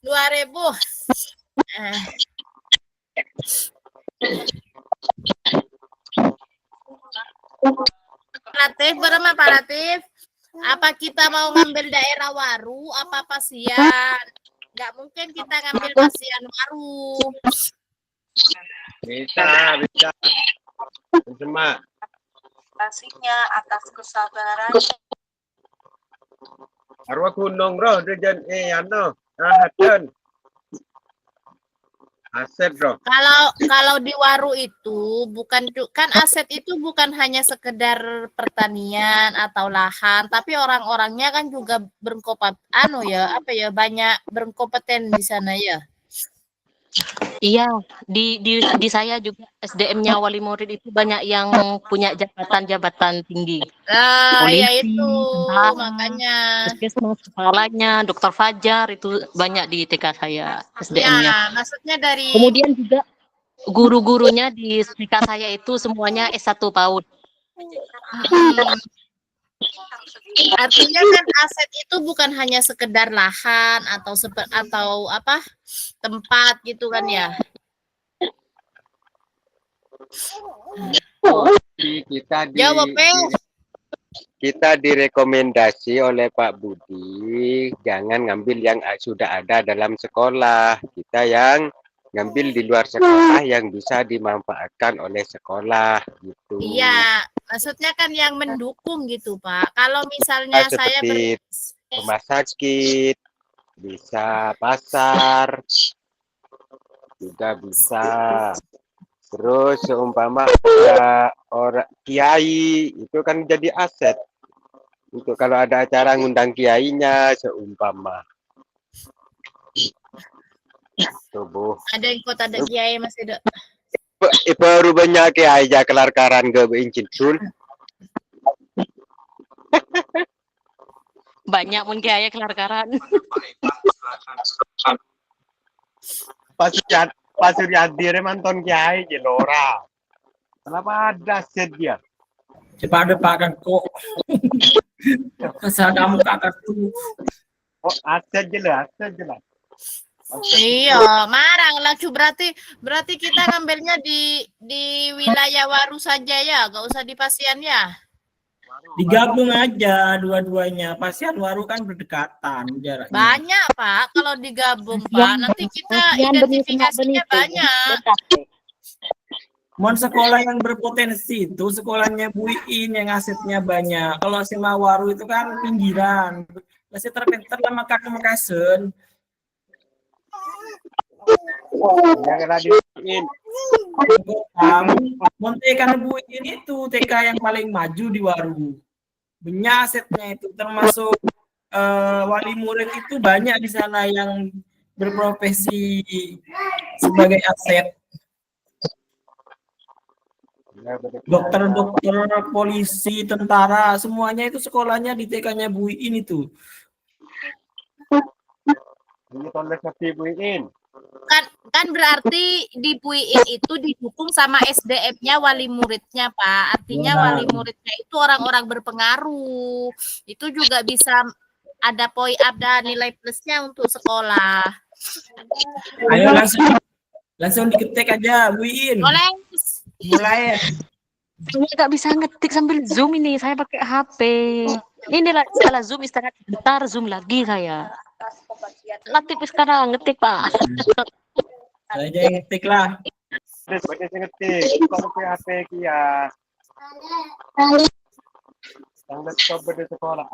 2.000. Latif, berapa Pak Latif? Apa kita mau ngambil daerah Waru apa Pasian? Nggak mungkin kita ngambil Pasian Waru. Bisa. Cuma pastinya atas kesabaran. arwah gunung bro, dejan Hadan. Aset bro. Kalau di Waru itu kan aset itu bukan hanya sekedar pertanian atau lahan, tapi orang-orangnya kan juga banyak berkompeten di sana ya. Iya, di saya juga SDM-nya wali murid itu banyak yang punya jabatan-jabatan tinggi. Polisi, ya itu tentara, makanya. Puskesmas kepalanya, Dokter Fajar itu banyak di TK saya SDM-nya. Ya, maksudnya dari. Kemudian juga guru-gurunya di TK saya itu semuanya S1 PAUD. Artinya kan aset itu bukan hanya sekedar lahan atau tempat gitu kan ya. Kita direkomendasi oleh Pak Budi jangan ngambil yang sudah ada dalam sekolah. Kita yang ngambil di luar sekolah yang bisa dimanfaatkan oleh sekolah gitu. Iya, maksudnya kan yang mendukung gitu Pak. Kalau misalnya saya rumah sakit, bisa pasar, juga bisa. Terus seumpama ada orang kiai itu kan jadi aset. Untuk kalau ada acara ngundang kiainya seumpama. Tubuh. Ada yang kota ada kiai masih ada. Baru banyak kiai aja kelar-karan ke Incin Sul. Banyak pun kiai kelar-karan. Pak Suryadi manton kiai Jelora. Kenapa ada set dia? Cepat depan kok. Kesal kamu kakak tuh. Oh, aset jelas. Iya, marang lah berarti kita ngambilnya di wilayah Waru saja ya, gak usah di Pasian ya. Digabung aja dua-duanya. Pasian Waru kan berdekatan jaraknya. Banyak Pak kalau digabung Pak. Nanti kita identifikasinya banyak. Mohon sekolah yang berpotensi itu sekolahnya Bu Iin yang asetnya banyak. Kalau SMA Waru itu kan pinggiran. Masih terpenter lama kakak Makassar. Jangan diin. TK Bu Iin itu TK yang paling maju di Waru. Banyak asetnya itu termasuk wali murid itu banyak di sana yang berprofesi sebagai aset. Dokter, polisi, tentara, semuanya itu sekolahnya di TK-nya Bu Iin itu. Ini tolong seperti Bu Iin. Kan berarti di Bu Iin itu didukung sama SDM-nya wali muridnya Pak. Artinya wali muridnya itu orang-orang berpengaruh. Itu juga bisa ada nilai plusnya untuk sekolah. Ayo langsung diketik aja Bu Iin. Mulai. Saya nggak bisa ngetik sambil zoom ini. Saya pakai HP. Ini salah zoom istirahat bentar zoom lagi saya. Latif sekarang ngetik Pak. Saya aja ngetik lah. Sebagai ngetik. Kalau pakai HP kia. Yang laptop di sekolah.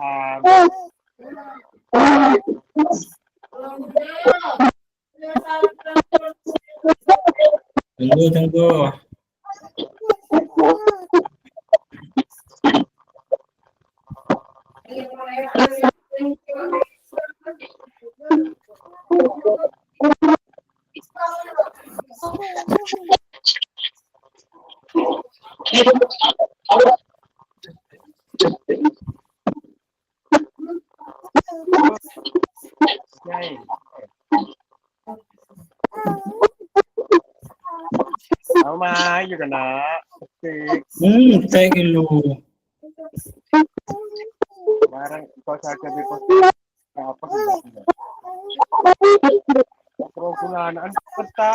Tunggu. Sama juga nak. Thank you. Barang kau saja di pos apa sudah. anak peta.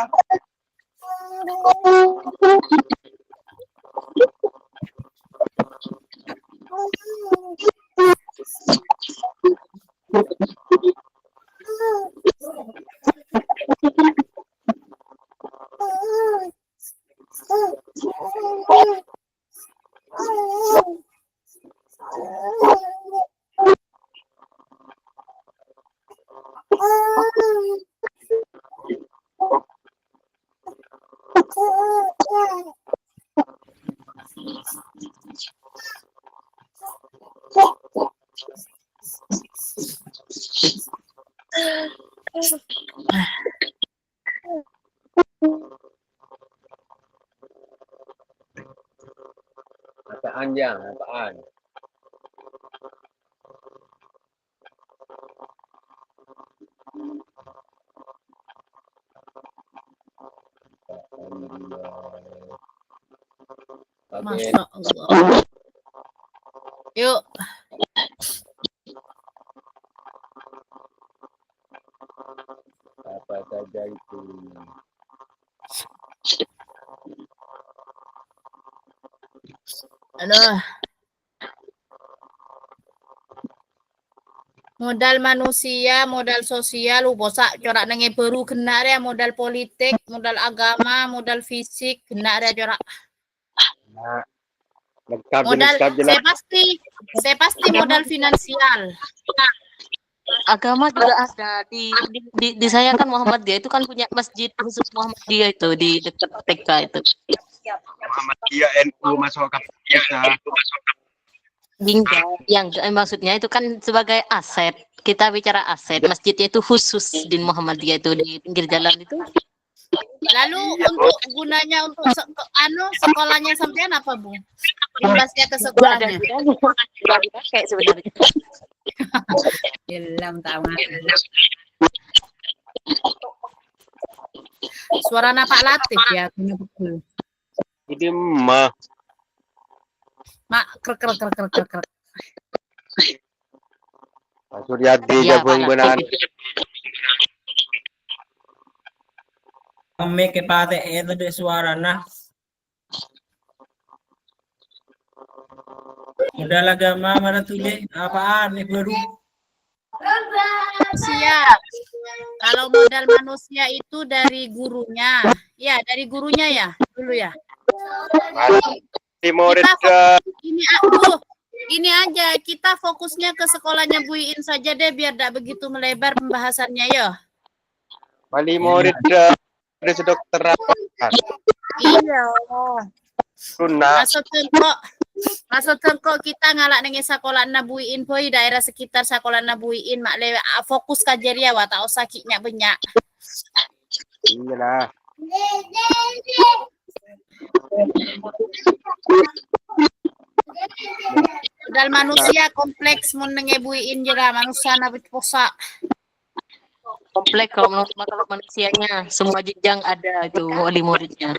Apaan yang? Apaan? Masya Allah. Yuk. Apa saja itu? Aduh. Modal manusia, modal sosial, bosak corak nange baru kena ya modal politik, modal agama, modal fisik kena ya corak. Nah, lengkap Modal jelas. saya pasti modal finansial. Agama juga ada di saya kan Muhammadiyah itu kan punya masjid khusus Muhammadiyah itu di dekat TK itu. Muhammadiyah NU masuk kita. Yang maksudnya itu kan sebagai aset. Kita bicara aset. Masjidnya itu khusus di Muhammadiyah itu di pinggir jalan itu. Lalu untuk gunanya untuk sekolahnya sampean apa, Bu? Imbasnya ke sekolahnya. Kayak sebenarnya. Ilham tamat. Suara Pak Latif ya, betul. Ini mah. Mak krek. Pak Suryadi Ya, jabung benar. Kami ke pate itu de suara nah. Modal agama mana tuh deh? Apaan nih baru? Manusia. Kalau modal manusia itu dari gurunya. Ya, dari gurunya ya, dulu ya. Murid ini aja kita fokusnya ke sekolahnya Bu Iin saja deh biar tidak begitu melebar pembahasannya ya. Wali murid ada sedokteran. Iya. Tuna. Masuk tengkok kita ngalak nengi sekolah nabuin poi daerah sekitar sekolah nabuin mak lewe fokus kajeria wa tak usah sakitnya banyak. Iyalah. Modal manusia kompleks mun nengebuin jera manusia na posa. Komplek kalau manusianya semua jenjang ada itu wali muridnya.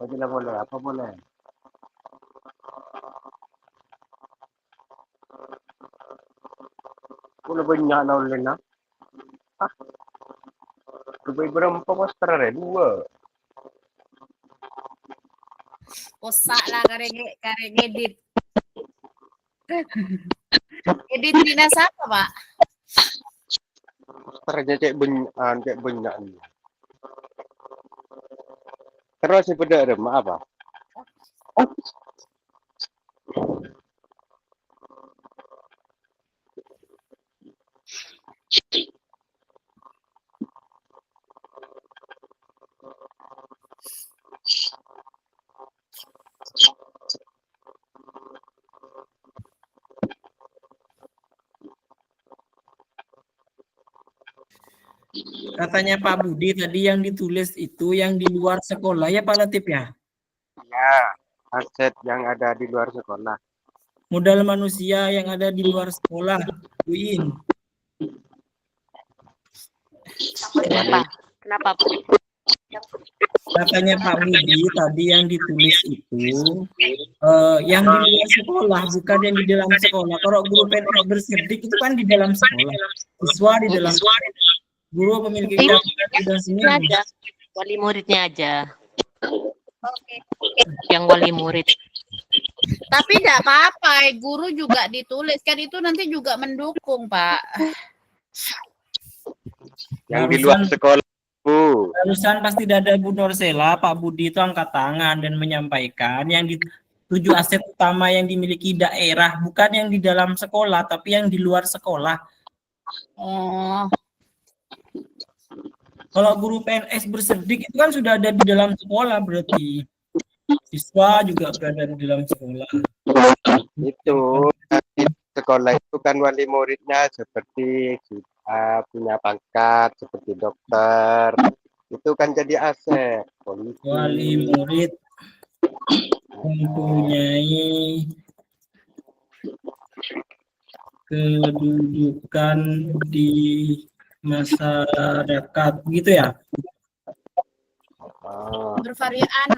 Apa boleh? Apa boleh? Boleh banyak nak boleh nak. Lebih berapa poster ada? 2. Posak lah kareng edit. Edit dinas apa, Pak? Posternya cek banyak ni. Terus si beda ada apa? Katanya Pak Budi tadi yang ditulis itu yang di luar sekolah ya Pak Latif ya? Ya. aset yang ada di luar sekolah. Modal manusia yang ada di luar sekolah, Bu In. Kenapa? Kenapa? Katanya Pak Budi tadi yang ditulis itu yang di luar sekolah, bukan yang di dalam sekolah. Kalau guru PNS berserdik itu kan di dalam sekolah, siswa di dalam guru memiliki dan Ini aja, wali muridnya aja. Yang wali murid. Tapi tidak apa-apa, guru juga ditulis kan itu nanti juga mendukung, Pak. Yang di luar sekolah, Bu. Barusan pasti ada Bu Norsela, Pak Budi itu angkat tangan dan menyampaikan yang di 7 aset utama yang dimiliki daerah, bukan yang di dalam sekolah, tapi yang di luar sekolah. Oh, Kalau guru PNS berserdik itu kan sudah ada di dalam sekolah berarti. Siswa juga berada di dalam sekolah. Itu di sekolah itu kan wali muridnya seperti punya pangkat seperti dokter. Itu kan jadi aset. Polisi. Wali murid mempunyai kedudukan di masyarakat, gitu ya? Ah, bervarian.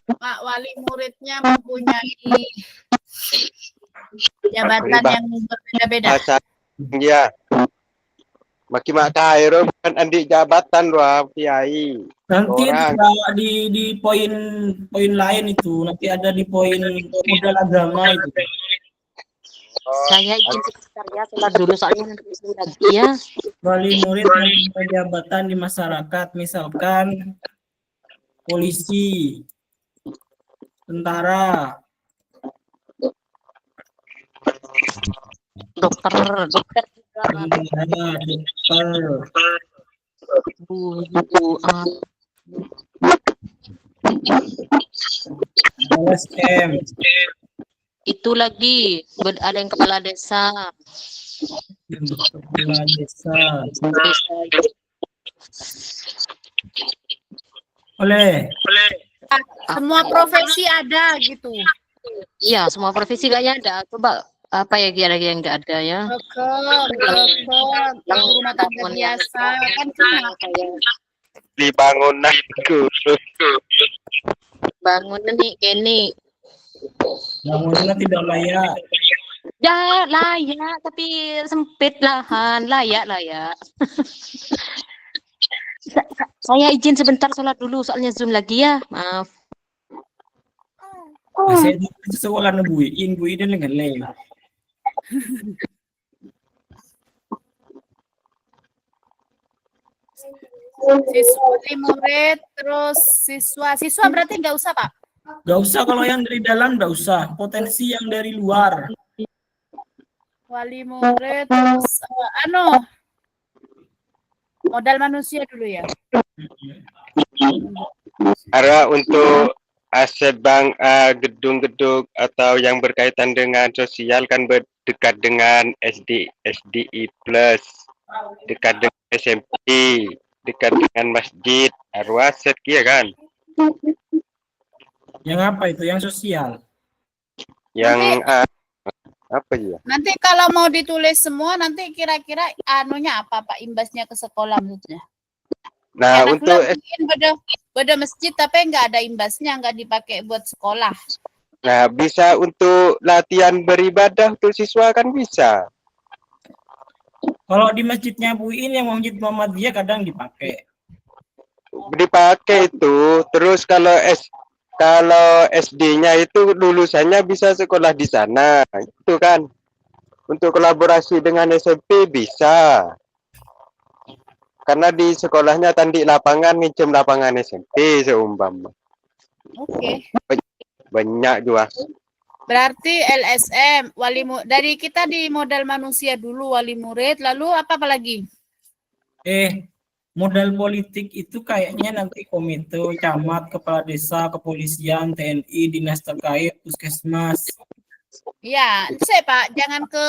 Pak wali muridnya mempunyai jabatan yang berbeda-beda. Masa ya. Maki mak Kairo kan andi jabatan wah kiai. Nanti Orang. itu di poin lain itu, nanti ada di poin modal agama itu. Saya izin sebentar ya, sholat dulu soalnya nanti izin lagi ya. Wali murid mempunyai jabatan di masyarakat, misalkan polisi, tentara, Dokter juga. tentara, dokter, Bu, LSM, itu lagi ada yang kepala desa. kepala desa. Oleh Semua profesi ada gitu. Iya, semua profesi kayaknya ada. Coba apa ya kira-kira yang nggak ada ya? Dokter, yang rumah tangga biasa kan cuma Di bangunan guru. Bangunan nih, Kenny. bangunannya tidak layak. Ya layak, tapi sempit lahan, layak. Saya izin sebentar sholat dulu, soalnya Zoom lagi ya. Maaf. Saya itu sekolah Bu In dengan lain. siswa murid terus siswa berarti nggak usah Pak. Gak usah kalau yang dari dalam, gak usah. Potensi yang dari luar. Wali murid terus modal manusia dulu ya. Karena untuk aset bank gedung-gedung atau yang berkaitan dengan sosial kan dekat dengan SDI plus, dekat dengan SMP, dekat dengan masjid, harus aset ya kan? Yang apa itu? Yang sosial. Yang apa ya? Nanti kalau mau ditulis semua nanti kira-kira anunya apa Pak, imbasnya ke sekolah maksudnya. Nah, Karena untuk mungkin beda masjid tapi nggak ada imbasnya, nggak dipakai buat sekolah. nah bisa untuk latihan beribadah untuk siswa kan bisa. Kalau di masjidnya Bu In yang Masjid Muhammadiyah kadang dipakai. Dipakai itu. Terus kalau SD-nya itu lulusannya bisa sekolah di sana. Itu kan. Untuk kolaborasi dengan SMP bisa. Karena di sekolahnya tandi lapangan, nginjem lapangan SMP seumpama. Oke. Banyak juga. Berarti LSM, dari kita di modal manusia dulu wali murid, lalu apa lagi? Modal politik itu kayaknya nanti komite, camat, kepala desa, kepolisian, TNI, dinas terkait, puskesmas. Ya, saya Pak, jangan ke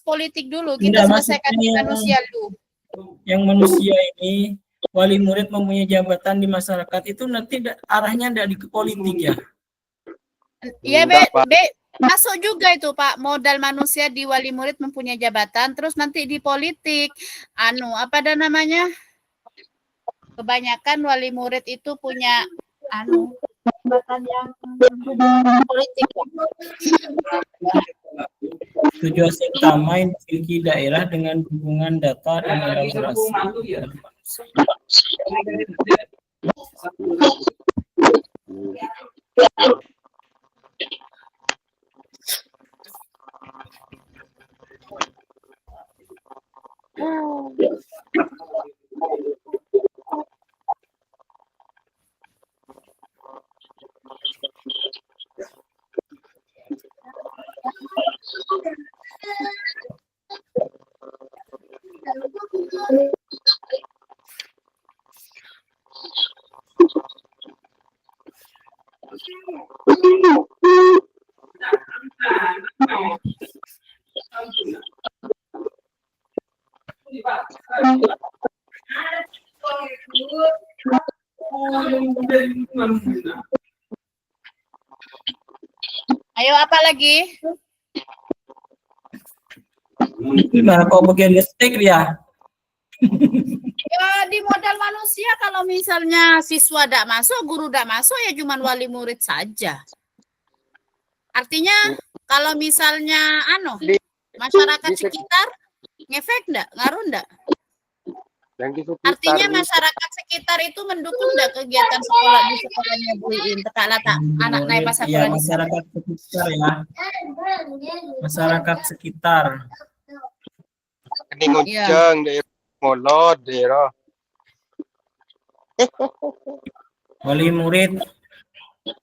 politik dulu, kita Tidak, selesaikan di maksudnya manusia dulu. Yang manusia ini, wali murid mempunyai jabatan di masyarakat itu nanti arahnya dari ke politik ya. Iya, Enggak, Pak. masuk juga itu Pak, modal manusia di wali murid mempunyai jabatan, terus nanti di politik, apa ada namanya? Kebanyakan wali murid itu punya jabatan yang politik. Tujuan utama memiliki daerah dengan hubungan data dan elaborasi. Ayo apa lagi? Gimana kok bagian gestek dia? Ya di modal manusia kalau misalnya siswa tidak masuk, guru tidak masuk ya cuman wali murid saja. Artinya kalau misalnya masyarakat sekitar ngefek enggak? Ngaruh enggak? Yang di sekitar Artinya ini, masyarakat sekitar itu mendukung enggak kegiatan sekolah di sekolahnya Bu Iin? Tak anak naik pas Iya, sekolah di sana. masyarakat sekitar ya. Masyarakat sekitar. ini ngunceng daerah molot daerah. Wali murid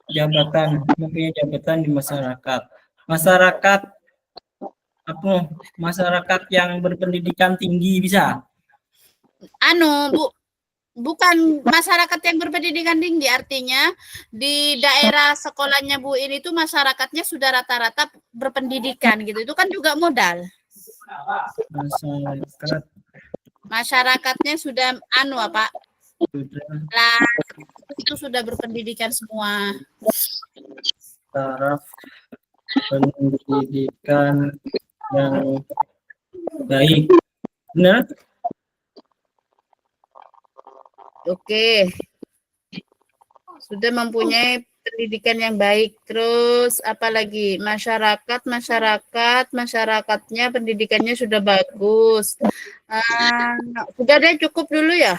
jabatan, mempunyai jabatan di masyarakat. Masyarakat masyarakat yang berpendidikan tinggi bisa. Bukan masyarakat yang berpendidikan tinggi, artinya di daerah sekolahnya Bu Iin itu masyarakatnya sudah rata-rata berpendidikan gitu. Itu kan juga modal. Masyarakatnya sudah itu sudah berpendidikan semua. Taraf pendidikan yang baik. Benar? Oke. Sudah mempunyai pendidikan yang baik. Terus apalagi masyarakatnya pendidikannya sudah bagus. Sudah deh, cukup dulu ya.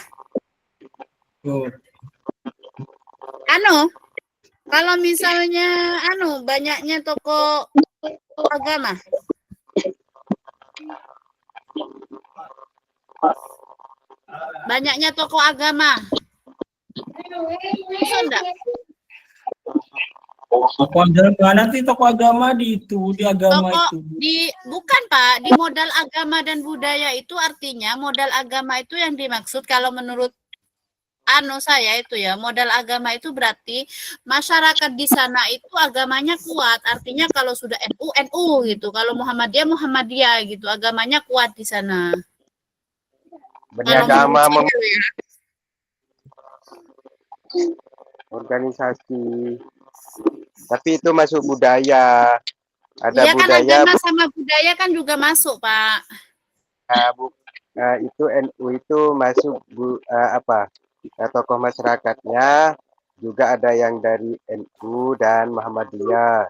Kalau misalnya banyaknya tokoh agama. Banyaknya tokoh agama. Bisa enggak? Tokoh agama, nanti tokoh agama di agama itu. Bukan Pak, di modal agama dan budaya itu artinya modal agama itu yang dimaksud kalau menurut saya itu ya, modal agama itu berarti masyarakat di sana itu agamanya kuat. Artinya kalau sudah NU gitu, kalau Muhammadiyah gitu, agamanya kuat di sana. Beragama organisasi. Tapi itu masuk budaya. Ada kan budaya. Agama sama budaya kan juga masuk, Pak. Itu NU itu masuk tokoh masyarakatnya juga ada yang dari NU dan Muhammadiyah.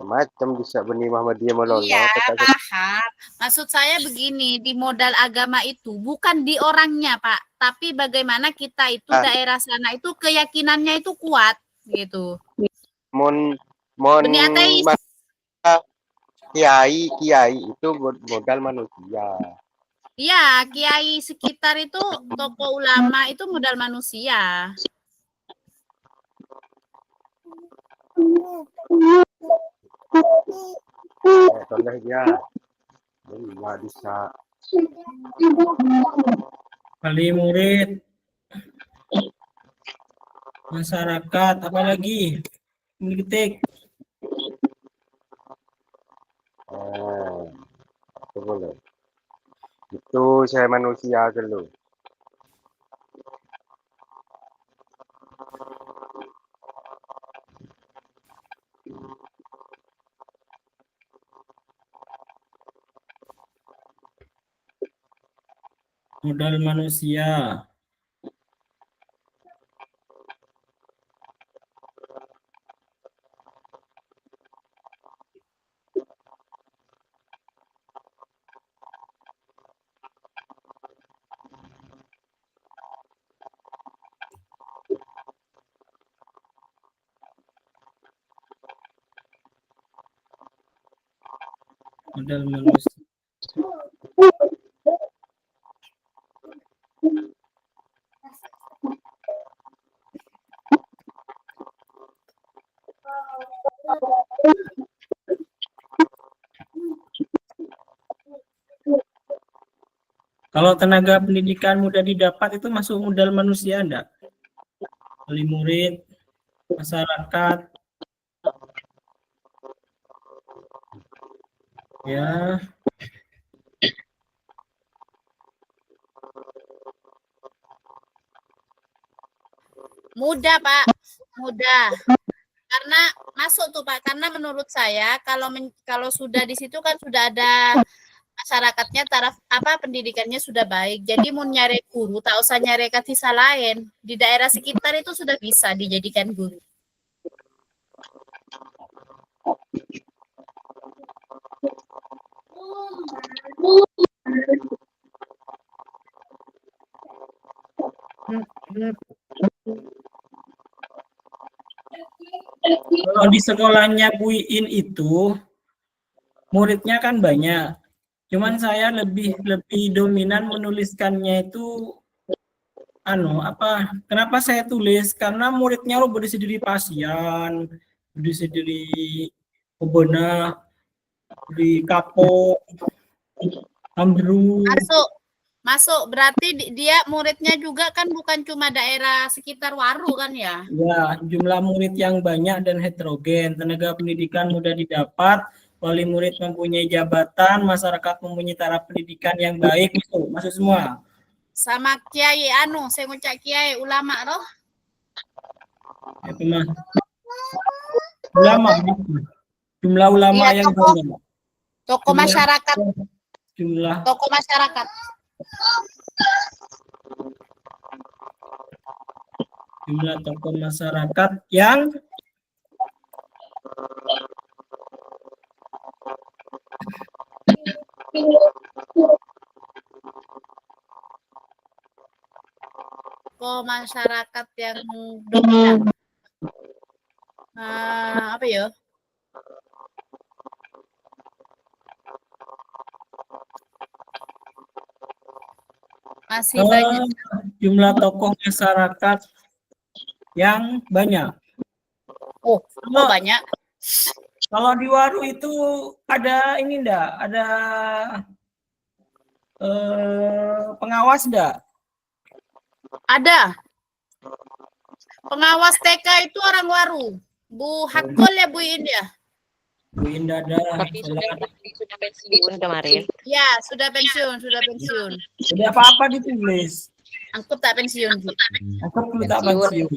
Macam bisa benih Muhammadiyah melolot. Iya, paham. Maksud saya begini, di modal agama itu bukan di orangnya, Pak, tapi bagaimana kita itu daerah sana itu keyakinannya itu kuat gitu. Kiai itu modal manusia. Iya, kiai sekitar itu tokoh ulama itu modal manusia. Contoh dia nggak bisa. Wali murid, masyarakat, apalagi ketik. Itu boleh. Itu saya manusia dulu. Modal manusia. Modal manusia. Kalau tenaga pendidikan mudah didapat itu masuk modal manusia enggak? Wali murid, masyarakat. Ya, Mudah, Pak. Mudah. Karena masuk tuh, Pak. Karena menurut saya kalau sudah di situ kan sudah ada masyarakatnya, taraf pendidikannya sudah baik. Jadi mau nyari guru, tak usah nyari sisa lain. Di daerah sekitar itu sudah bisa dijadikan guru. kalau di sekolahnya Bu Iin itu muridnya kan banyak. Cuman saya lebih dominan menuliskannya itu kenapa saya tulis? Karena muridnya lo berisi diri pasien, berisi diri pebona, di kapok, ambruk. Masuk berarti dia muridnya juga kan bukan cuma daerah sekitar Waru kan ya? Ya, jumlah murid yang banyak dan heterogen, tenaga pendidikan mudah didapat, wali murid mempunyai jabatan, masyarakat mempunyai taraf pendidikan yang baik, masuk semua. Sama kiai saya ngucap kiai ulama roh. Itu mah. Ulama, jumlah ulama Iya, yang banyak. Tokoh masyarakat. Jumlah Tokoh masyarakat. Jumlah tokoh masyarakat yang Masyarakat yang dominan. Apa ya? Masih banyak. Jumlah tokoh masyarakat yang banyak. Oh, banyak. Kalau di Waru itu ada ini enggak? Ada pengawas enggak? Ada. Pengawas TK itu orang Waru. Bu Hakul ya Bu Indah. Bu Indah ada. Tapi sudah pensiun kemarin. Ya, sudah pensiun. Jadi apa-apa ditulis. Angkut tak pensiun. Aku perlu tak pensiun.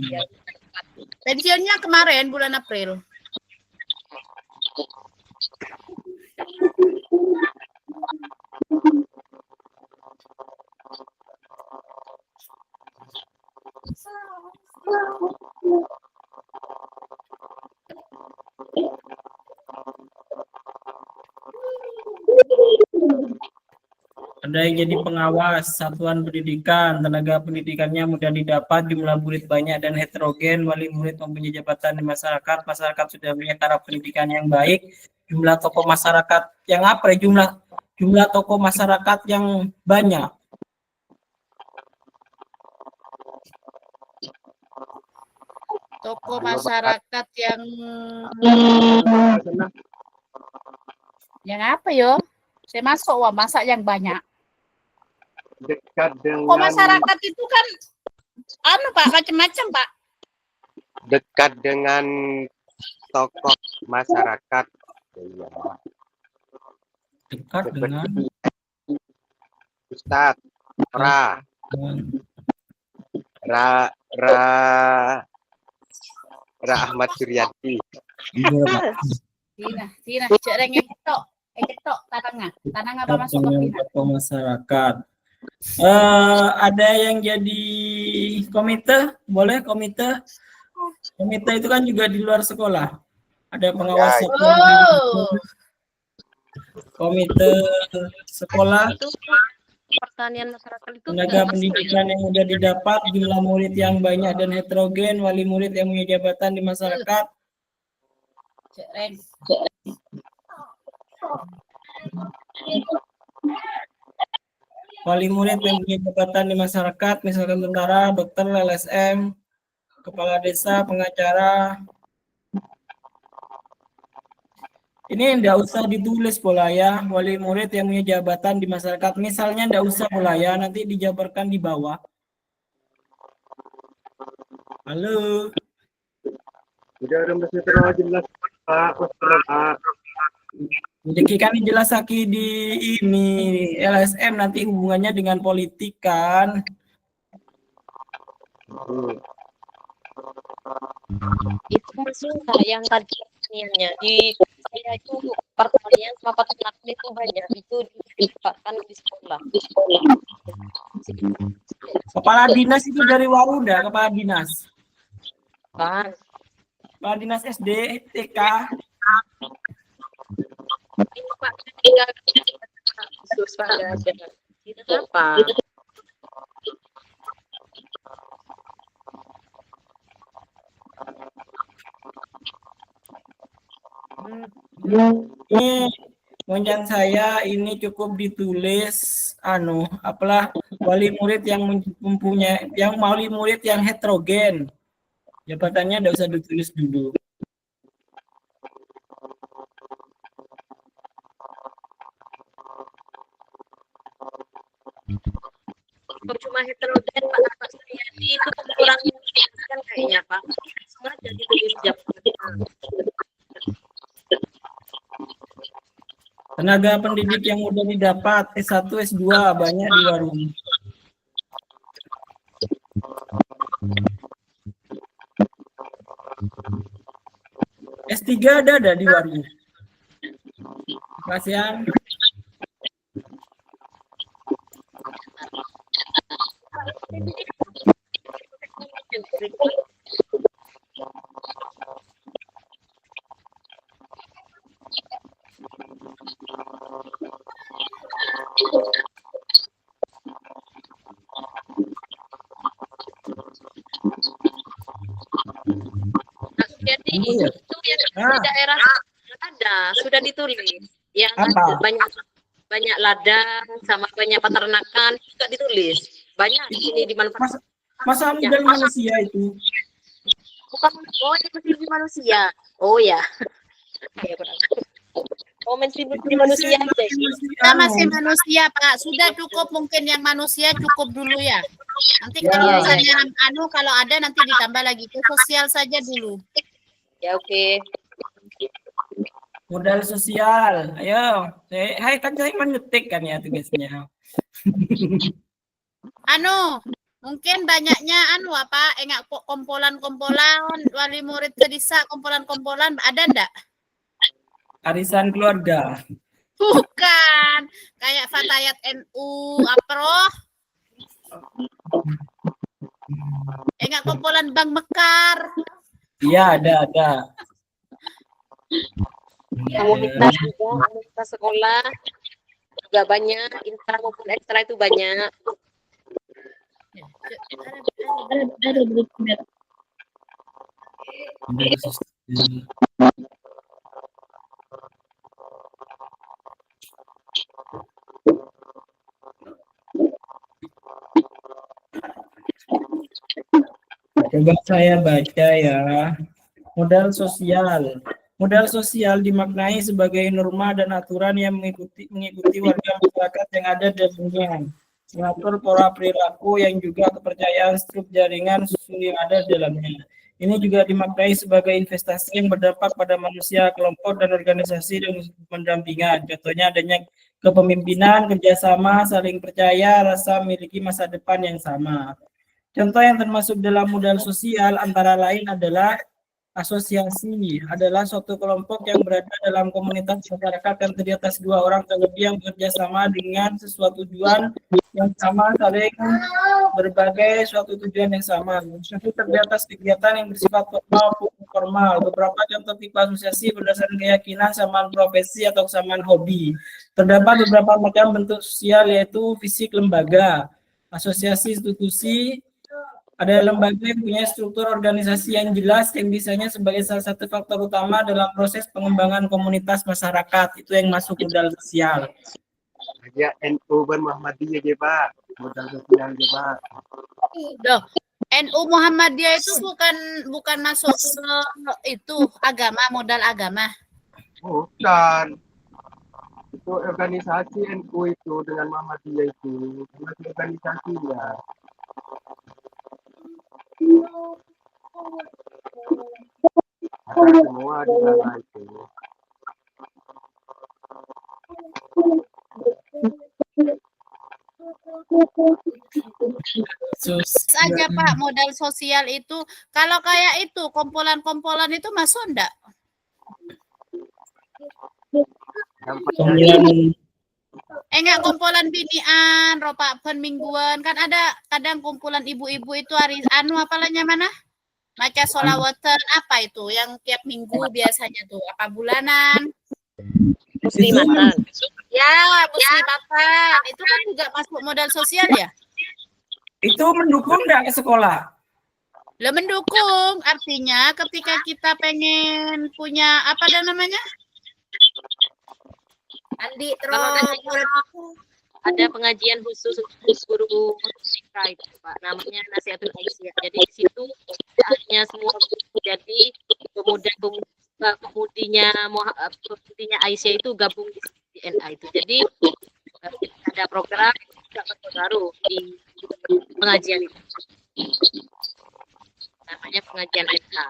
Pensiunnya kemarin bulan April. Ada yang jadi pengawas satuan pendidikan, tenaga pendidikannya mudah didapat, jumlah murid banyak dan heterogen, wali murid mempunyai jabatan di masyarakat, masyarakat sudah punya taraf pendidikan yang baik, jumlah tokoh masyarakat yang jumlah tokoh masyarakat yang banyak. Tokoh masyarakat yang apa yo? Saya masuk masak yang banyak. Dekat dengan Tokoh masyarakat itu kan Pak, macam-macam, Pak. Dekat dengan tokoh masyarakat. Ya. Dekat dengan Ustadz Ra Ahmad Suryati. Tina, cereng ketok tanang apa masuk ke tokoh masyarakat. Ada yang jadi komite, boleh komite? Komite itu kan juga di luar sekolah. Ada pengawas Ya, satuan pendidikan, komite sekolah, Itu pertanian masyarakat itu tenaga pendidikan yang mudah didapat, jumlah murid yang banyak dan heterogen, wali murid yang punya jabatan di masyarakat, wali murid yang punya jabatan di masyarakat, misalkan tentara, dokter, LSM, kepala desa, pengacara. Ini enggak usah ditulis pola ya, wali murid yang punya jabatan di masyarakat. Misalnya enggak usah pola ya, nanti dijabarkan di bawah. Halo. Sudah jelas Pak. Pak. Jadi kan jelas Aki di ini LSM nanti hubungannya dengan politik kan. itu masuk nggak yang tadi pertaniannya di saya itu pertanian sama peternakan itu banyak itu didapatkan di sekolah. Kepala dinas itu dari Waruda, kepala dinas. Kan Kepala dinas SD, TK. ini Pak tinggal khusus pada ada itu apa? Ini Monjan saya ini cukup ditulis apalah wali murid yang mempunyai wali murid yang heterogen. Jabatannya enggak usah ditulis dulu. Cuma heterogen Pak Ahmad Suryadi itu kurang kan kayaknya Pak. Sengaja ditulis jabatan. Tenaga pendidik yang mudah didapat S1, S2 banyak di warung. S3 ada di warung. Kasihan. Jadi Oh, iya. itu yang di daerah ada sudah ditulis yang Apa? banyak ladang sama banyak peternakan juga ditulis banyak di sini dimanfaatkan. Masa modal manusia itu? Bukan oh ini mesin di manusia. Oh ya. Ya benar. Oh mesin di manusia aja. Kita masih manusia, Pak. Sudah cukup mungkin yang manusia cukup dulu ya. Nanti kalau Ya. misalnya kalau ada nanti ditambah lagi ke sosial saja dulu. Ya oke. Modal sosial. Ayo. Hai kan saya mengetik kan ya tugasnya. Mungkin banyaknya enggak kompolan-kompolan wali murid ke desa, kompolan-kompolan ada ndak? Arisan keluarga. Bukan. Kayak Fatayat NU, Aproh. Enggak kompolan Bank Mekar. Iya, ada. Komunitas juga, komunitas sekolah juga banyak, intra maupun ekstra itu banyak. Coba saya baca ya. Modal sosial. Modal sosial dimaknai sebagai norma dan aturan yang mengikuti warga masyarakat yang ada dalamnya. Mengatur pola perilaku yang juga kepercayaan struktur jaringan sosial yang ada dalamnya. Ini juga dimaknai sebagai investasi yang berdampak pada manusia, kelompok, dan organisasi dan pendampingan. Contohnya adanya kepemimpinan, kerjasama, saling percaya, rasa memiliki masa depan yang sama. Contoh yang termasuk dalam modal sosial antara lain adalah Asosiasi adalah suatu kelompok yang berada dalam komunitas masyarakat yang terdiri atas 2 orang terlebih yang bekerja sama dengan sesuatu tujuan yang sama, saling berbagai suatu tujuan yang sama. Asosiasi terdiri atas kegiatan yang bersifat formal maupun informal. Beberapa contoh tipe asosiasi berdasarkan keyakinan, kesamaan profesi atau kesamaan hobi. Terdapat beberapa macam bentuk sosial, yaitu fisik lembaga, asosiasi institusi. Ada lembaga yang punya struktur organisasi yang jelas yang bisanya sebagai salah satu faktor utama dalam proses pengembangan komunitas masyarakat. Itu yang masuk modal sosial. Ya NU dan Muhammadiyah aja Pak. Modal sosial aja Pak. Loh, NU Muhammadiyah itu bukan masuk ke itu agama, modal agama. Bukan. Itu organisasi NU itu dengan Muhammadiyah itu. Masih organisasinya. Ada semua di sana itu. Aja Pak, modal sosial itu kalau kayak itu kompolan-kompolan itu masuk enggak? Enggak, kompolan binian, ropa mingguan kan ada kadang kumpulan ibu-ibu itu hari apalanya mana? Maca solawatan apa itu yang tiap minggu biasanya tuh apa bulanan? Muslimatan. Ya, muslimatan. Itu kan juga masuk modal sosial ya? Itu mendukung nggak ke sekolah? Lah mendukung, artinya ketika kita pengen punya apa namanya? Andi terus Ada pengajian khusus untuk guru TK itu Pak, namanya Nasihatul Aisyah. Jadi di situ hanya semua jadi pemudinya Aisyah itu gabung di NA itu. Jadi ada program baru di pengajian itu. Namanya pengajian NA.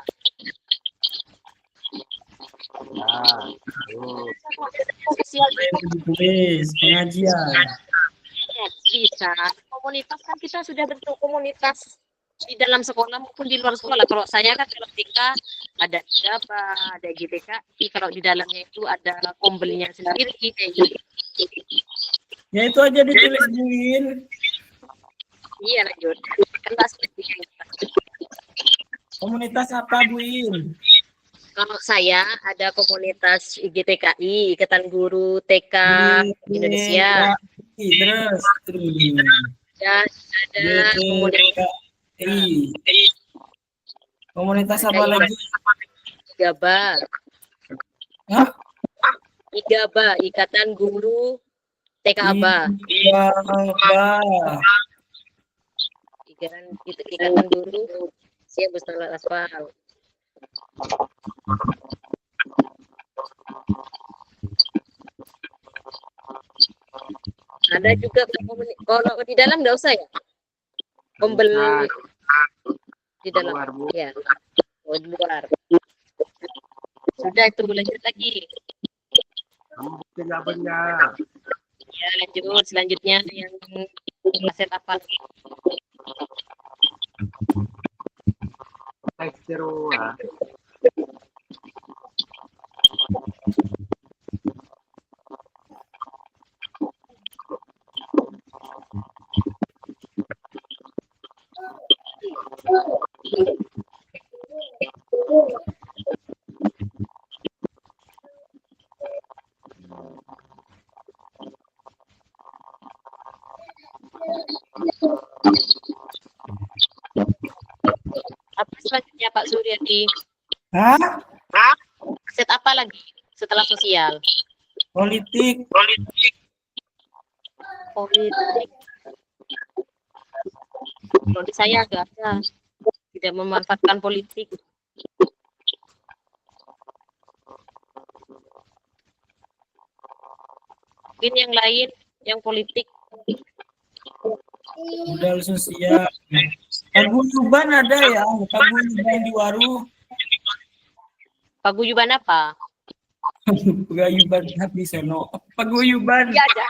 Pengajian. Bisa. Komunitas kan kita sudah bentuk komunitas di dalam sekolah maupun di luar sekolah. Kalau saya kan kalau TK ada IGABA, ada GTKI. Kalau di dalamnya itu ada kombelnya sendiri kayak gitu. Ya itu aja ditulis Buin. Iya lanjut. Kelas Komunitas apa Buin? Kalau saya ada komunitas IGTKI, Ikatan Guru TK Indonesia. Terus. Dan ada komunitas apa lagi? IGABA. Hah? IGABA, Ikatan Guru TK Aba. Ikatan Guru Siap Mustafa Asfal. Ada juga kalau di dalam nggak usah ya, kombel di dalam ya, di luar. Sudah itu lanjut lagi. Ya lanjut selanjutnya yang aset apa? Apa selanjutnya Pak Suryadi? Hah? Aset apa lagi setelah sosial? Politik. Kalau di saya agak ada tidak memanfaatkan politik. Mungkin yang lain yang politik. Modal sosial. Paguyuban ada ya, paguyuban di Waru. Paguyuban apa? Paguyuban di sono. Paguyuban. Ya ada.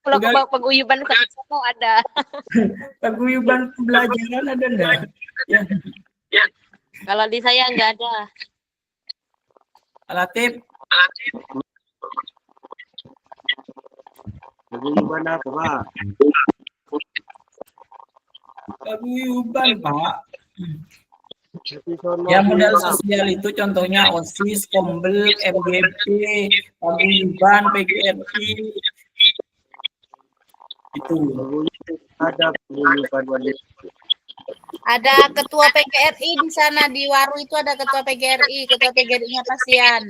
Kalau paguyuban sono ada. Paguyuban pembelajaran ada enggak? Ya. Kalau di saya nggak ada. Latif, Paguyuban apa, Pak? paguyuban Pak. Tapi sono Ya modal Pak. sosial itu contohnya OSIS, Kombel, MGP, paguyuban, PGRI. Itu. Ada paguyuban wanita. Ada ketua PGRI di sana di Waru itu ada ketua PGRI-nya Pasian.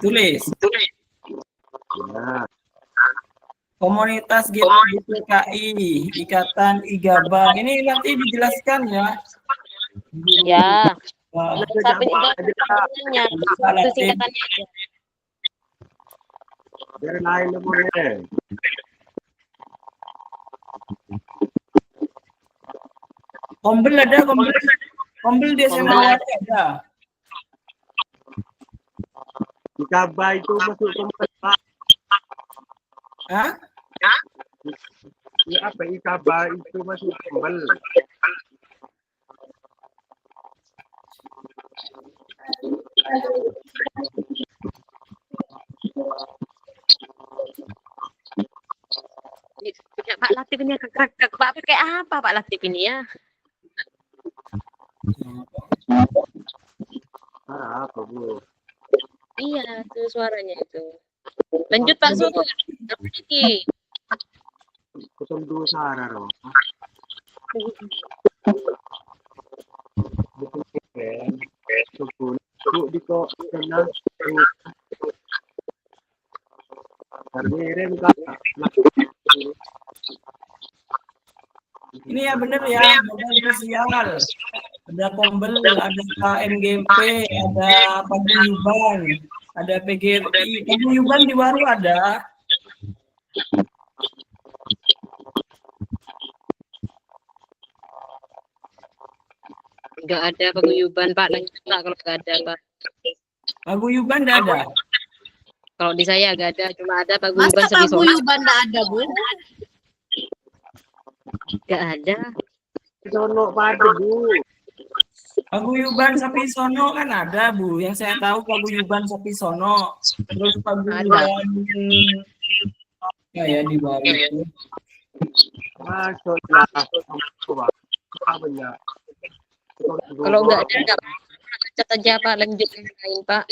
Tulis. Ya. Komunitas GPKI, Ikatan IGABA. Ini nanti dijelaskan ya. Ya. Wah, Tapi singkatannya itu singkatannya aja. Biar lain na boleh. Kombel ada, Kombel di SMA Waru ada. Ikaba itu masuk Kombel, Pak. Hah? Ya apa Ikaba itu masuk Kombel. Punya Pak Latif ini kakak Pak pakai apa Pak Latif ini ya? Apa, Bu? Iya, itu suaranya itu. Lanjut Pak Su. Apa lagi? Ketemu Sarah loh. Betul kan? Betul. Bu di kok sana. Karena kan. Ini ya bener ya, modal sosial. Ada Kombel, ada KMGP, ada paguyuban, ada PGRI. Paguyuban di Waru ada. Enggak ada paguyuban Pak. Lanjut Pak kalau enggak ada Pak. Paguyuban enggak ada. Kalau di saya enggak ada, cuma ada Masa paguyuban Sebisono. paguyuban enggak ada, Bu? Enggak ada. Sono pada, Bu. Paguyuban Sapisono kan ada, Bu. Yang saya tahu paguyuban Sapisono. Terus paguyuban ya di Waru itu. Masuklah. Coba. Banyak. Kalau enggak ada enggak catat aja Pak. Lanjut yang lain Pak.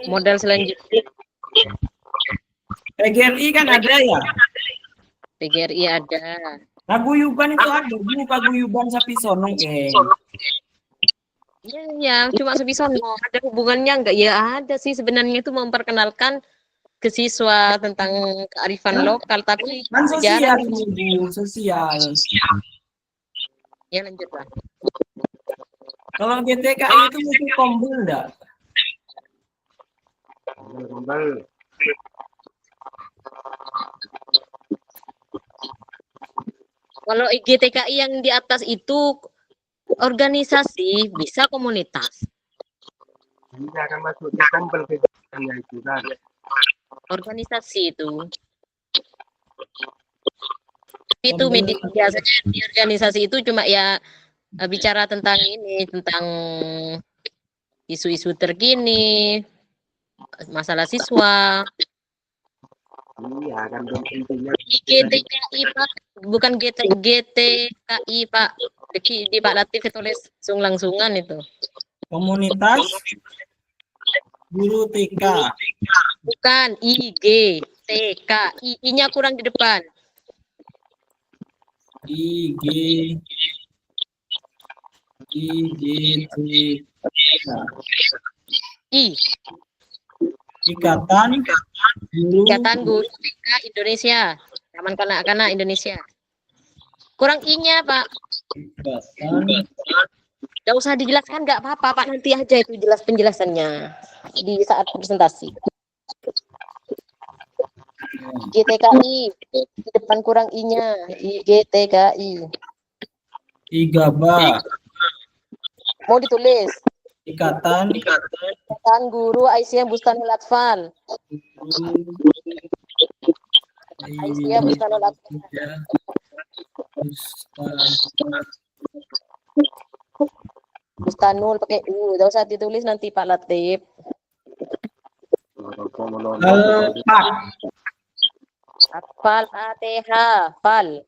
Modal selanjutnya PGRI kan ada ya. PGRI ada. Paguyuban itu ada, Bu. Paguyuban Sapisono, geng. Ya, ya, cuma Sebisono. Ada hubungannya enggak? Ya ada sih sebenarnya itu memperkenalkan ke siswa tentang kearifan lokal, tapi Kan sosial, jarang. Bu. Sosial. Ya lanjut Pak. Kalau GTKI itu mesti Kombel enggak? Kombel. Kalau GTKI yang di atas itu organisasi, bisa komunitas. Ini akan masuk ke Kombel kegiatannya itu kan. Organisasi itu. Itu biasanya di organisasi itu cuma ya bicara tentang ini, tentang isu-isu terkini, masalah siswa. Iya kan intinya GTKI Pak, bukan GTKI Pak. Di Pak Latif tulis langsungan itu. Komunitas guru TK. Bukan IGTKI, I-nya kurang di depan. I Ikatan Guru Ikatan Guru TK Indonesia, Taman Kanak-kanak Indonesia. Kurang I-nya Pak. Ikatan Nggak usah dijelaskan, nggak apa-apa Pak, nanti aja itu jelas penjelasannya di saat presentasi. GTKI di depan kurang I-nya, GTKI. IGABA. Mau ditulis Ikatan Guru Aisyah Bustanul Atfal. Aisyah Bustanul Atfal. Bustanul pakai U, enggak usah ditulis nanti Pak Latif. Alpat. Fal ATH, fal,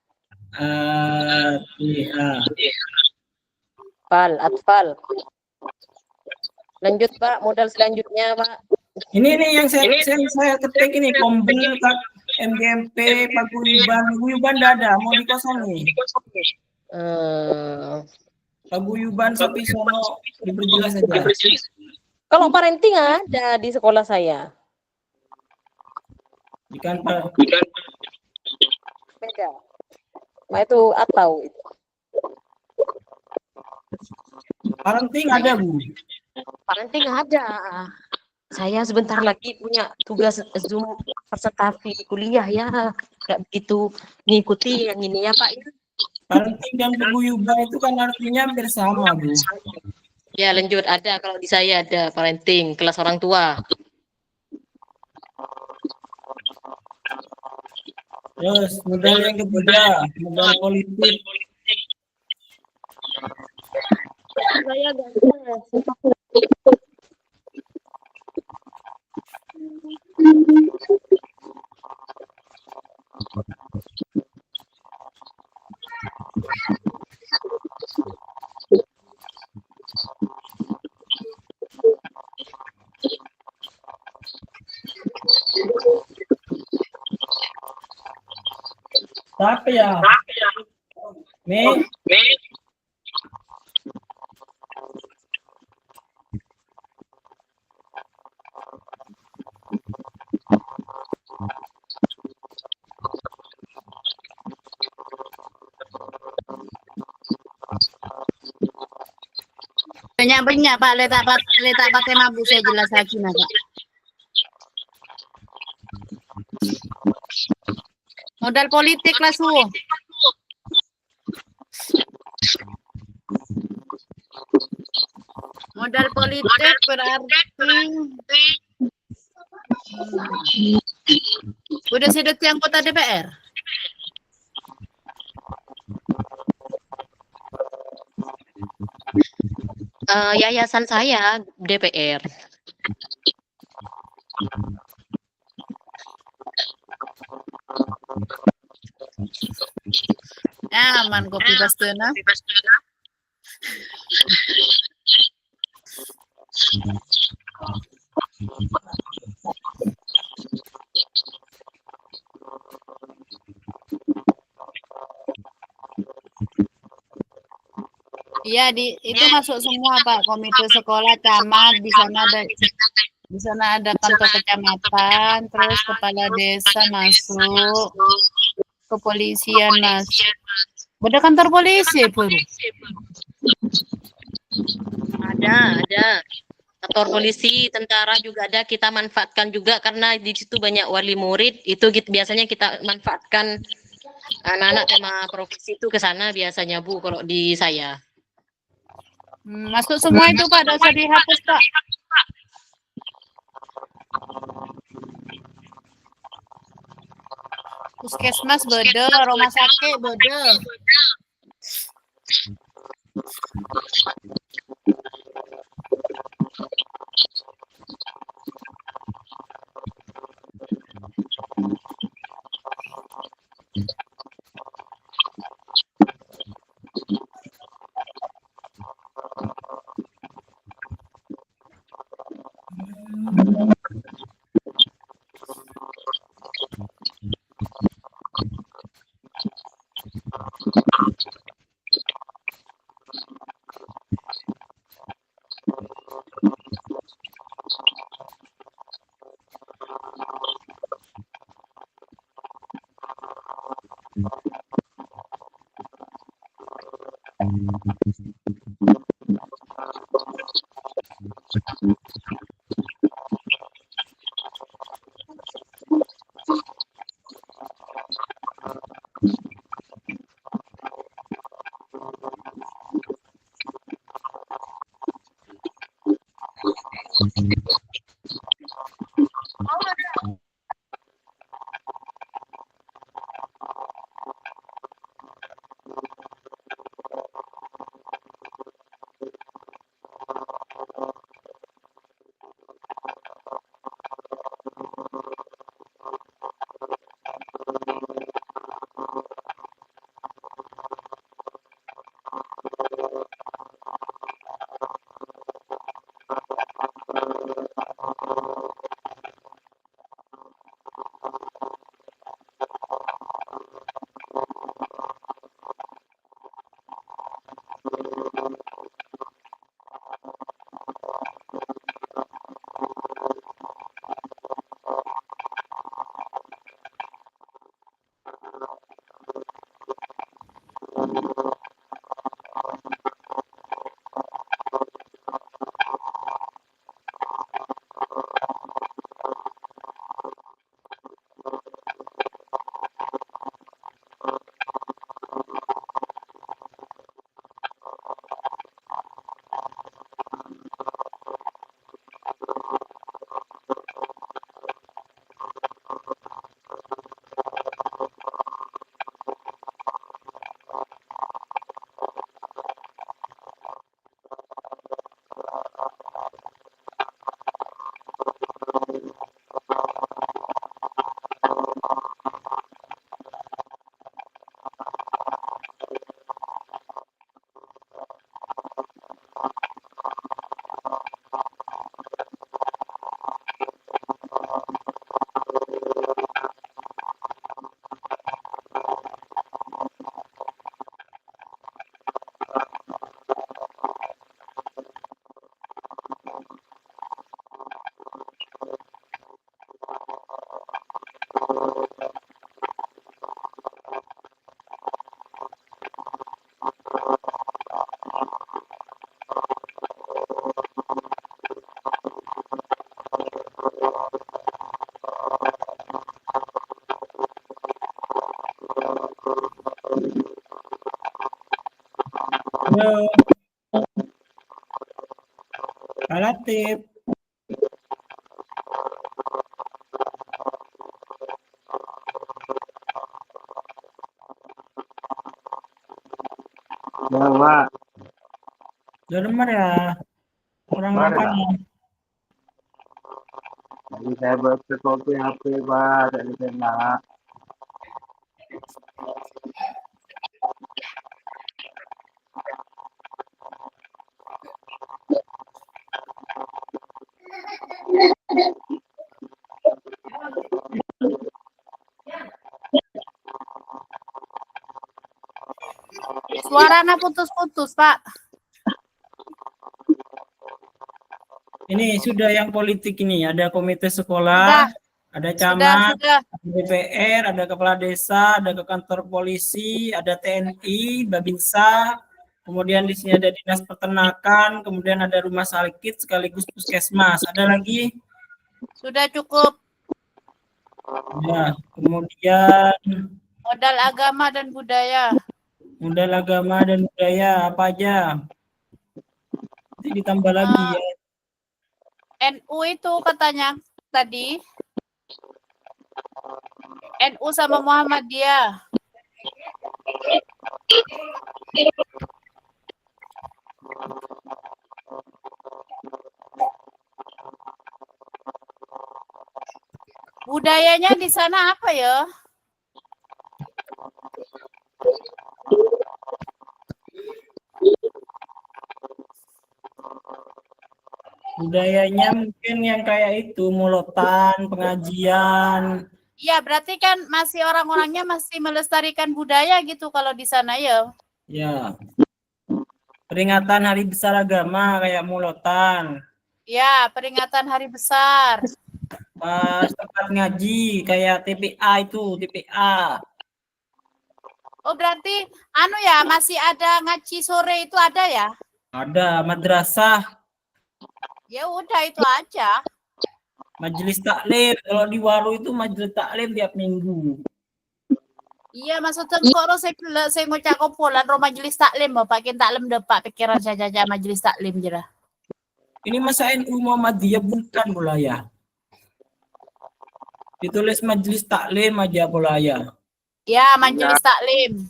fal, atfal. Lanjut Pak, modal selanjutnya Pak. Ini nih yang saya ketik ini Kombel, MGMP, Paguyuban ada, mau dikosongi. Paguyuban Sapi Sono diperjelas saja. Kalau parenting ada di sekolah saya. Ikan Pak. Beda. Nah, itu atau itu. Parenting ada, Bu. Parenting ada. Saya sebentar lagi punya tugas Zoom presentasi kuliah ya. Enggak begitu ngikuti yang ini ya, Pak. Parenting dan paguyuban itu kan artinya hampir sama, Bu. Ya, lanjut. Ada kalau di saya ada parenting, kelas orang tua. Terus modal yang ketiga, modal politik. Saya ganteng. Siapa ya? Mei. Banyak-banyak Pak, letak pakai mabu saya jelasin Pak. Modal politik lah Su. Modal politik berarti udah sedot anggota DPR. Yayasan saya DPR. Aman kopi pastena. Iya, itu masuk semua Pak, komite sekolah, camat, di sana ada kantor kecamatan, terus kepala desa masuk, kepolisian masuk. Ada kantor polisi, Pur. Ada. Kantor polisi, tentara juga ada, kita manfaatkan juga karena di situ banyak wali murid, itu biasanya kita manfaatkan anak-anak tema profesi itu ke sana biasanya Bu kalau di saya. Masuk semua itu Pak, tidak usah dihapus Pak. Puskesmas beda, rumah sakit beda. Halo. Pak Latif. Bawa. Udah lemar ya. Kurang Lemar makan ya? ya. Jadi saya buat kopi HP Pak, dari kena. Suaranya putus-putus, Pak. Ini sudah yang politik ini, ada komite Sudah, sekolah, ada camat, sudah. ada DPR, ada kepala desa, ada ke kantor polisi, ada TNI, Babinsa, kemudian di sini ada dinas peternakan, kemudian ada rumah sakit sekaligus puskesmas. Ada lagi? Sudah cukup. Ya, kemudian Modal agama dan budaya. modal agama dan budaya apa aja? Nanti ditambah lagi ya. NU itu katanya tadi. NU sama Muhammadiyah. Budayanya di sana apa ya? Budayanya mungkin yang kayak itu, molotan, pengajian. Iya, berarti kan masih orang-orangnya masih melestarikan budaya gitu kalau di sana ya. Ya. Peringatan Hari Besar Agama kayak molotan. Ya, peringatan hari besar. Pas tempat ngaji kayak TPA itu, TPA. Oh, berarti anu ya, masih ada ngaji sore itu ada ya? Ada madrasah, Ya udah itu aja. majelis taklim. Kalau di Waru itu majelis taklim tiap minggu. Iya, maksudnya kok saya ngucap kumpulan ro majelis taklim, Bapak taklim depak pikiran saya jaja majelis taklim jera. Ini masa NU Muhammadiyah bukan bolaya. Ditulis majelis taklim aja bolaya. Ya, majelis taklim.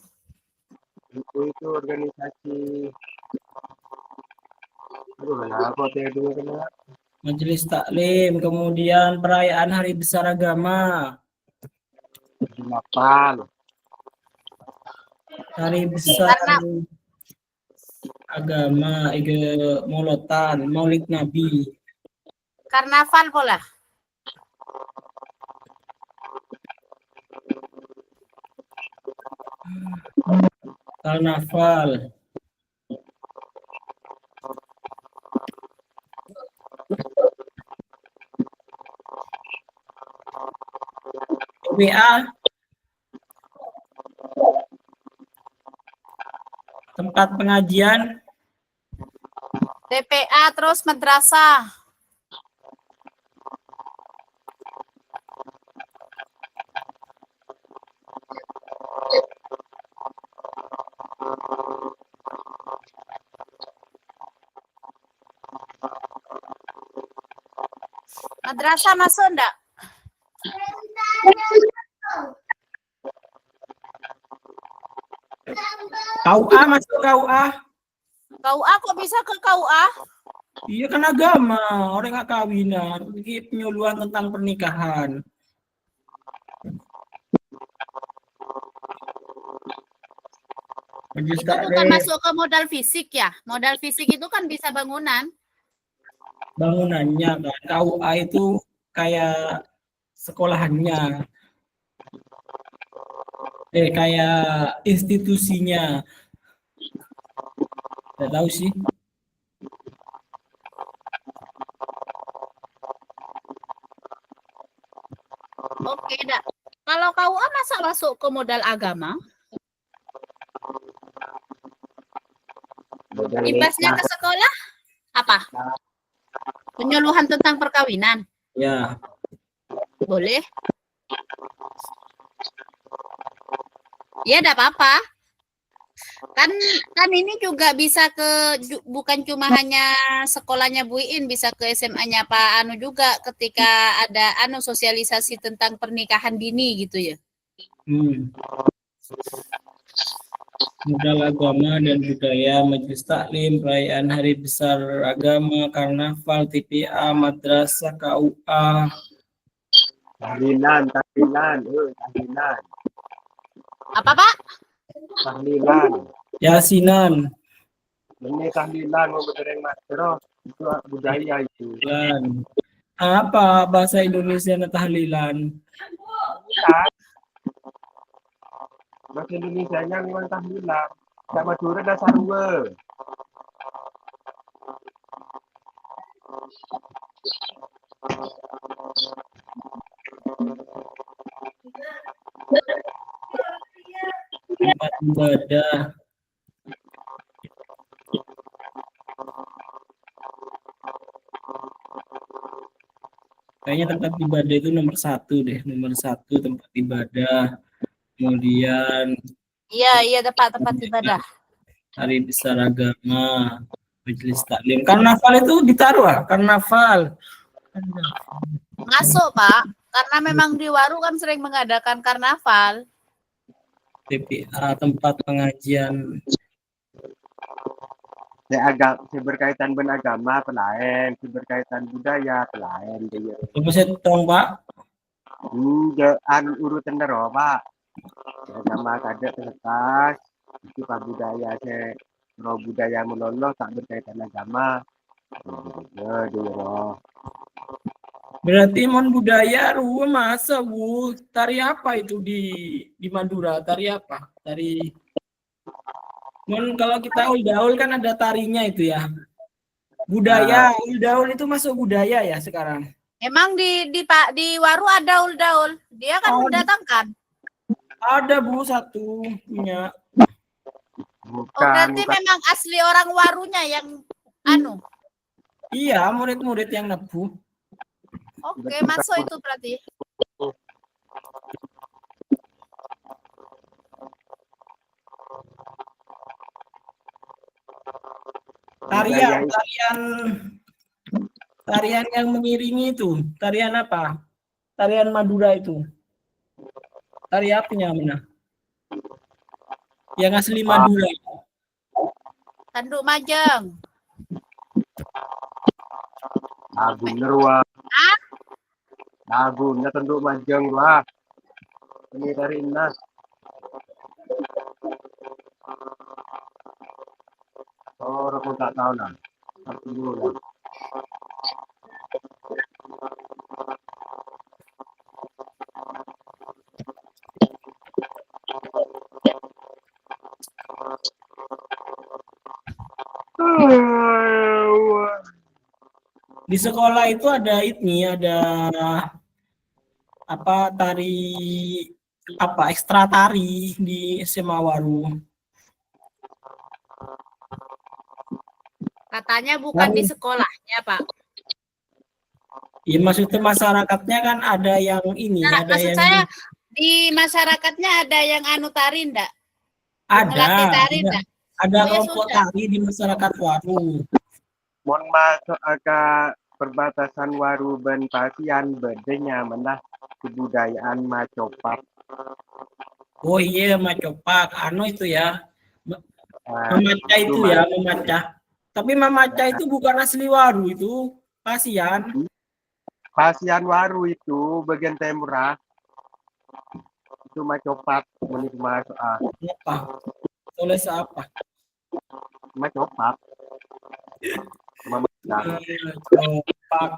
Itu organisasi. Aduh, kenapa saya dulu kena? Majelis taklim, kemudian perayaan Hari Besar Agama. Delapan. Hari Besar Karena- Agama, molotan, Maulid Nabi. Karnaval pola. Karnaval. WA. Tempat pengajian. TPA terus madrasah. Madrasah masuk enggak? KUA masuk KUA. KUA kok bisa ke KUA? Iya kan agama, orang nggak kawinan, ini penyuluhan tentang pernikahan. Majelis Itu bukan taklim, masuk ke modal fisik ya? Modal fisik itu kan bisa bangunan. bangunannya kan. KUA itu kayak sekolahannya. Kayak institusinya. Tidak tahu sih. Oke, dak. Kalau KUA masa masuk ke modal agama? Imbasnya ke sekolah apa? Penyuluhan tentang perkawinan. Ya, Boleh? Ya, enggak apa-apa. Kan ini juga bisa bukan cuma hanya sekolahnya Bu Iin, bisa ke SMA-nya Pak Anu juga ketika ada sosialisasi tentang pernikahan dini gitu ya. Modal agama dan budaya, majelis taklim, perayaan hari besar agama, karnaval, TPA, madrasah, KUA. Tahlilan, tahlilan. Apa Pak? Tahlilan. Yasinan. Ini tahlilan mau berdereng master. Itu budaya itu. Tahlilan. Apa bahasa Indonesia tahlilan? Bahasa Indonesia-nya memang tahlilan. Tak Madura dah sarua. Tempat ibadah. Kayaknya tempat ibadah itu nomor 1 deh, nomor 1 tempat ibadah. Kemudian Iya tempat ibadah. hari besar agama, majelis taklim. Karnaval itu ditaruh karnaval. Masuk Pak, karena memang di Waru kan sering mengadakan karnaval. TPA, tempat pengajian. Saya berkaitan dengan agama pelain, berkaitan budaya pelain dia. Coba saya tolong Pak. Urutan dero Pak. Agama kada terlepas, itu Pak budaya saya. Kalau budaya meloloh tak berkaitan agama. Berarti mon budaya masa Bu, tari apa itu di Madura? Tari apa? Tari mon kalau kita ul-daul kan ada tarinya itu ya. Budaya, ul-daul itu masuk budaya ya sekarang. Emang di Waru ada ul-daul. Dia kan mendatangkan. Ada Bu satu punya. Berarti memang asli orang Warunya yang Iya, murid-murid yang nebu. Oke, masuk itu berarti. Tarian yang mengiringi itu, tarian apa? Tarian Madura itu. Tari apanya mana? Yang asli Madura. Tanduk Majeng. Lagu nerwa. Lagunya Tanduk Majeng lah. Ini dari Inas. Orang pun tak tahu lah. Satu dulu lah. Di sekolah itu ada apa ekstra tari di SMA Waru. Katanya bukan di sekolahnya, Pak. Ya maksudnya masyarakatnya kan ada yang ini, Nah, ada maksud yang saya di masyarakatnya ada yang tari enggak? ada tari enggak? ada Oh, ya kelompok sudah. tari di masyarakat Waru. Mohon masuk ke perbatasan Waru ben Pasian bedanya menah kebudayaan Macopat. Oh iya, Macopak, itu ya. Memaca itu ya, memaca. Tapi memaca itu bukan asli Waru, itu Pasian. Pasian Waru itu bagian timur itu Macopat menit masuk Apa? Tulis apa? Macopat. Macopak.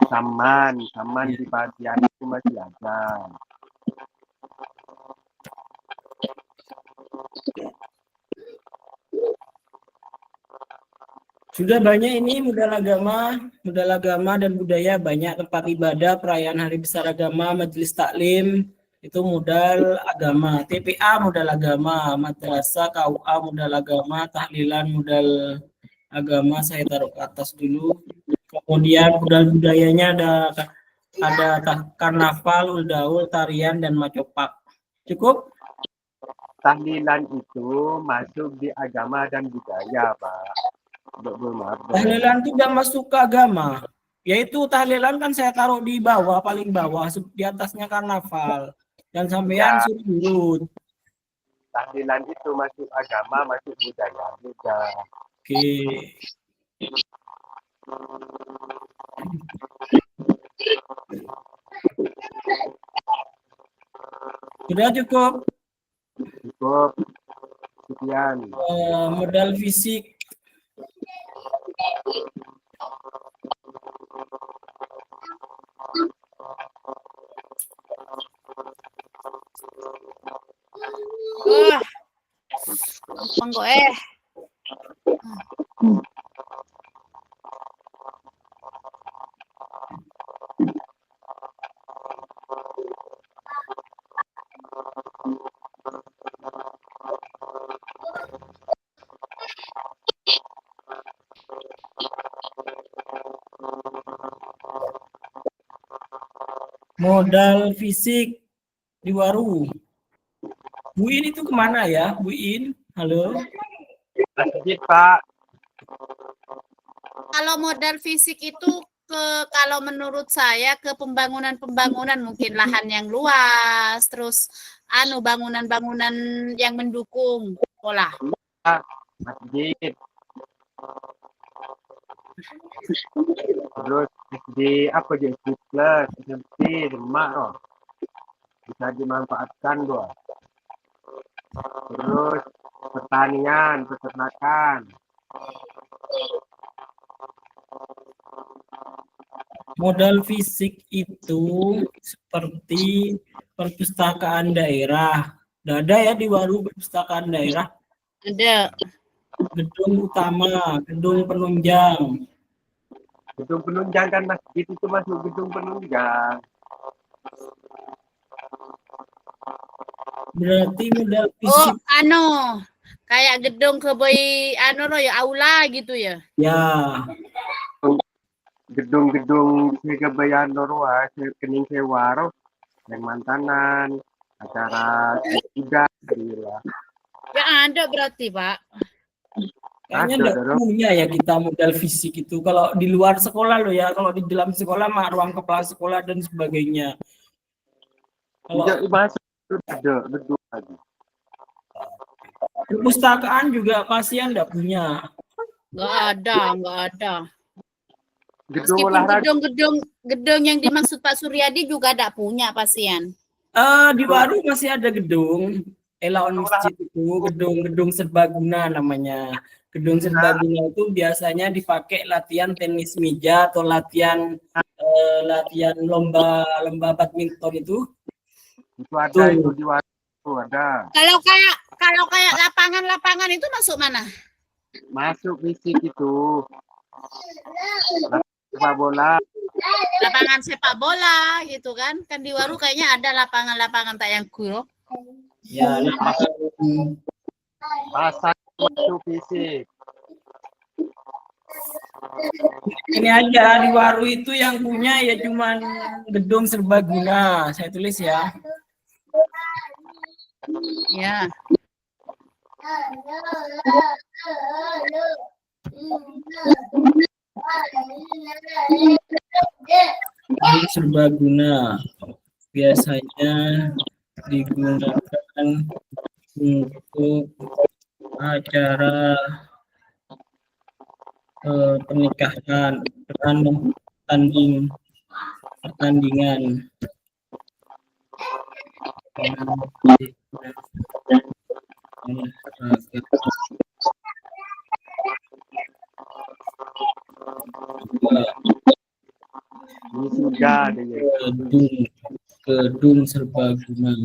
Saman di Pasian itu masih ada. Sudah banyak ini modal agama dan budaya, banyak tempat ibadah, perayaan hari besar agama, majelis taklim, itu modal agama. TPA modal agama, madrasah, KUA modal agama, tahlilan modal agama saya taruh ke atas dulu. Kemudian budayanya ada karnaval, uldaul, tarian, dan macopak. Cukup? Tahlilan itu masuk di agama dan budaya, Pak. Maaf. Tahlilan itu udah masuk ke agama. Yaitu tahlilan kan saya taruh di bawah, paling bawah, di atasnya karnaval. Dan sampean suruh urut. Tahlilan itu masuk agama, masuk budaya juga. Oke. Sudah cukup. Cukup. Sekian. Modal fisik. Gampang kok Modal fisik di Waru. Bu In itu kemana ya? Bu In, halo. Masjid, Pak. Kalau modal fisik itu kalau menurut saya ke pembangunan mungkin lahan yang luas, terus bangunan-bangunan yang mendukung pola. Masjid. Terus di apa di plus SMP Demak loh. Bisa dimanfaatkan doa. Terus pertanian, peternakan. Modal fisik itu seperti perpustakaan daerah. Udah ada ya di Waru perpustakaan daerah. Ada. Gedung utama, gedung penunjang. Gedung penunjang kan masjid itu masuk gedung penunjang. Berarti modal fisik. Kayak gedung keboi aula gitu ya. Ya. Gedung-gedung kebayan Norwa, kening sewaro, yang mantanan, acara juga, gila. Ya ada berarti, Pak. Kayaknya enggak punya ya kita modal fisik itu. Kalau di luar sekolah loh ya, kalau di dalam sekolah mah ruang kepala sekolah dan sebagainya. Kalau ada gedung lagi. Perpustakaan juga pasien enggak punya. Enggak ada. Gedung Meskipun olahraga. gedung yang dimaksud Pak Suryadi juga ada punya pasien. Di Waru masih ada gedung Elaon Masjid itu, gedung serbaguna namanya. Gedung serbaguna itu biasanya dipakai latihan tenis meja atau latihan lomba badminton itu. Itu ada itu di Waru, ada. Kalau kayak lapangan itu masuk mana? Masuk fisik itu. Sepak bola. Lapangan sepak bola gitu kan. Kan di Waru kayaknya ada lapangan tak yang kuro. Ya, Pasar masuk fisik. ini aja di Waru itu yang punya ya cuman gedung serbaguna. Saya tulis ya. Ya. Gedung serbaguna biasanya digunakan untuk acara pernikahan, pertandingan. Ini sudah ada ya. Gedung serbaguna.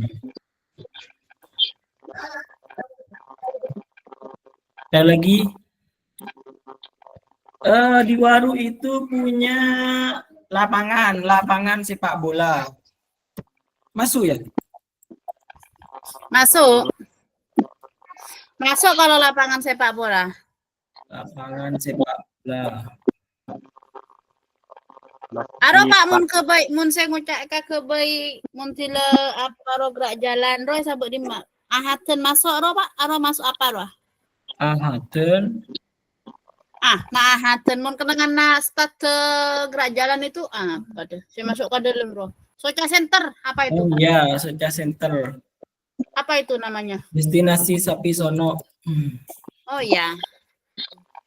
Ada lagi di Waru itu punya lapangan sepak bola. Masuk ya? Masuk kalau lapangan sepak bola. lapangan sepak bola. Aro Pak mun kebaik mun saya ngucak ke baik mun sila apa ro gerak jalan ro sabuk di ahaten masuk ro Pak aro masuk apa ro? Ahaten Ahaten mun kenangan na start ke gerak jalan itu apa deh? Saya masuk ke dalam ro. Soca Center apa itu? oh ya, Soca Center. Apa itu namanya? Destinasi Sapi Sono. Oh iya.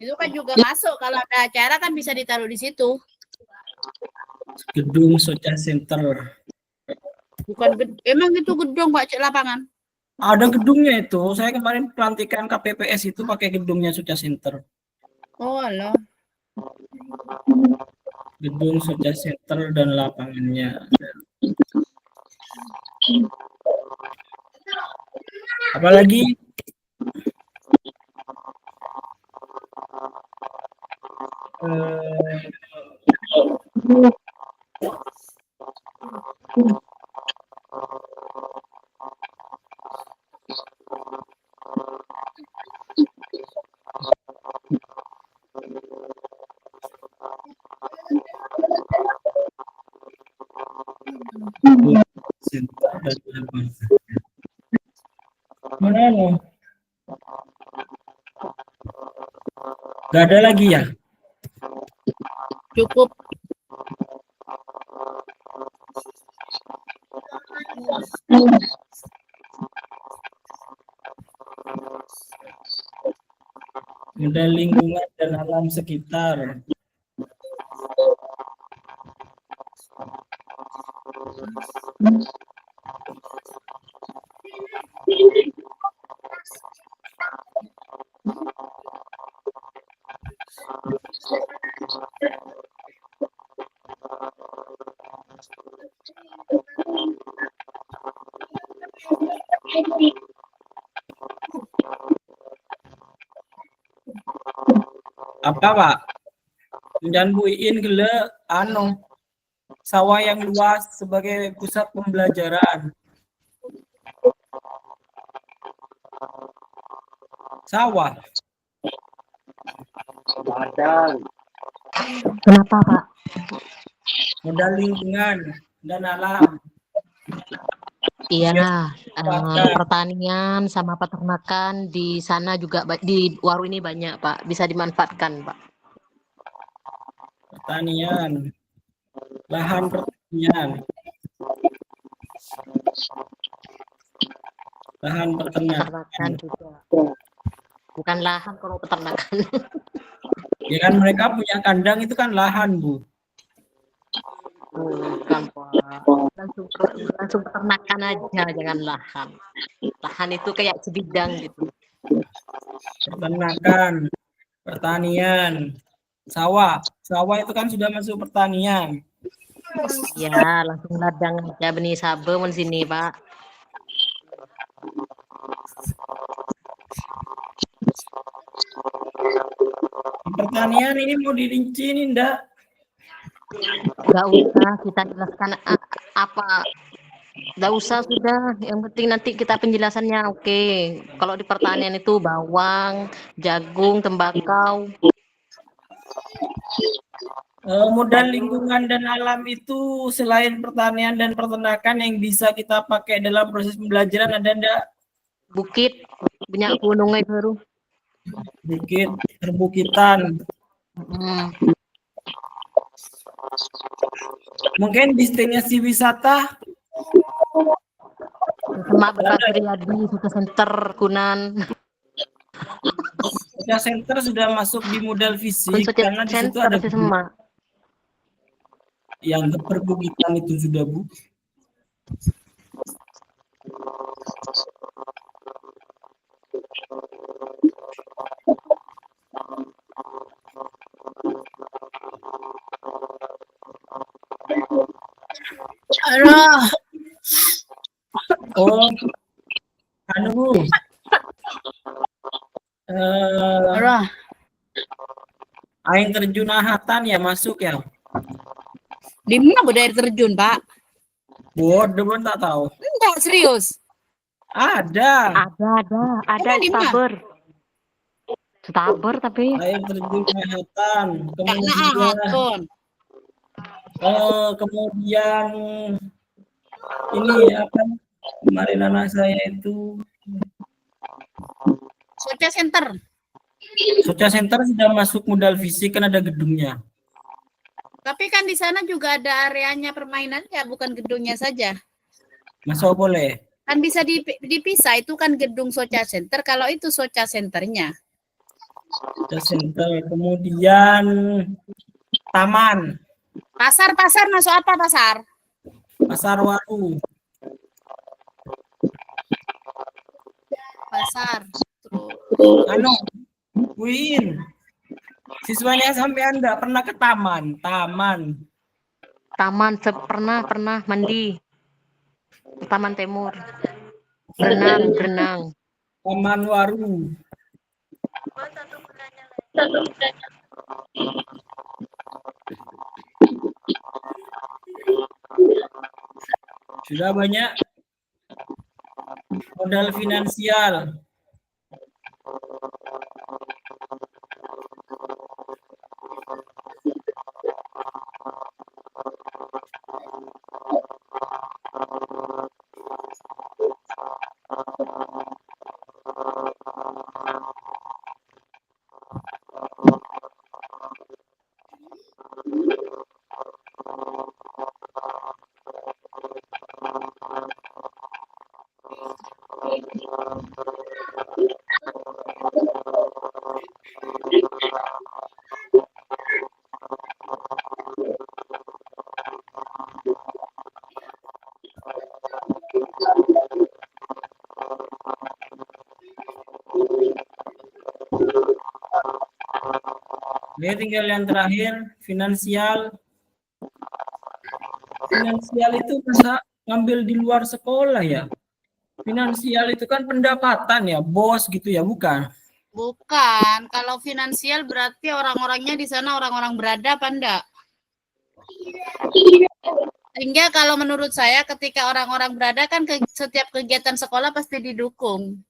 Itu kan juga masuk kalau ada acara kan bisa ditaruh di situ. Gedung Soca Center. Bukan emang itu gedung Pak Cek lapangan. Ada gedungnya itu. Saya kemarin pelantikan KPPS itu pakai gedungnya Soca Center. Oh alah. Gedung Soca Center dan lapangannya. Apalagi Center dan lapangan. Mana lo? Gak ada lagi ya? Cukup. Modal lingkungan dan alam sekitar. Apa Pak? Dan Bu Iin gele sawah yang luas sebagai pusat pembelajaran. Sawah. Kenapa Pak? Modal lingkungan dan alam. Iya, pertanian sama peternakan di sana juga di Waru ini banyak Pak, bisa dimanfaatkan Pak. Pertanian, lahan pertanian, lahan peternakan. Peternakan juga. Bukan lahan kalau peternakan. Ya kan mereka punya kandang itu kan lahan Bu. Bukan Pak. Langsung peternakan aja, jangan lahan. Lahan itu kayak sebidang gitu. Peternakan, pertanian, sawah. Sawah itu kan sudah masuk pertanian. Ya, langsung ladang aja benih sabe di sini Pak. Pertanian ini mau dirinci ini enggak? Nggak usah kita jelaskan apa. Nggak usah sudah. Yang penting nanti kita penjelasannya oke. Kalau di pertanian itu bawang, jagung, tembakau. Modal lingkungan dan alam itu selain pertanian dan peternakan yang bisa kita pakai dalam proses pembelajaran ada enggak? Bukit, banyak gunungnya baru. Bukit, perbukitan. Mungkin destinasi wisata Sama Bekasi Riyadi, Soca Center, Kunan. Soca Center sudah masuk di modal fisik Soca karena di situ Center ada semua. yang perbukitan itu sudah Bu. Aduh. Oh, anu Bu. Aduh. Air terjun Ahatan ya masuk ya? Di mana ada air terjun, Pak? Bodoh pun tak tahu. Enggak, serius. Ada. Ada Di mana? Saber. Sabar tapi air terjun Mahatan, Karena kemudian Ahaton. kemudian ini apa kemarin anak saya itu Soca Center. Soca Center sudah masuk modal fisik kan ada gedungnya. Tapi kan di sana juga ada areanya permainannya, bukan gedungnya saja. Masa boleh? Kan bisa dipisah, itu kan gedung Soca Center, kalau itu Soca Centernya. Soca Center, kemudian taman, Pasar masuk apa pasar? pasar Waru, Pasar. Terus anu, Win. Siswanya sampai Anda pernah ke taman, pernah mandi. Taman Timur. Berenang. taman Waru. Sudah banyak modal finansial. Oke, tinggal yang terakhir, finansial. Finansial itu bisa ngambil di luar sekolah ya. Finansial itu kan pendapatan ya, bos gitu ya, bukan? bukan, kalau finansial berarti orang-orangnya di sana orang-orang berada apa enggak? Sehingga kalau menurut saya ketika orang-orang berada kan setiap kegiatan sekolah pasti didukung.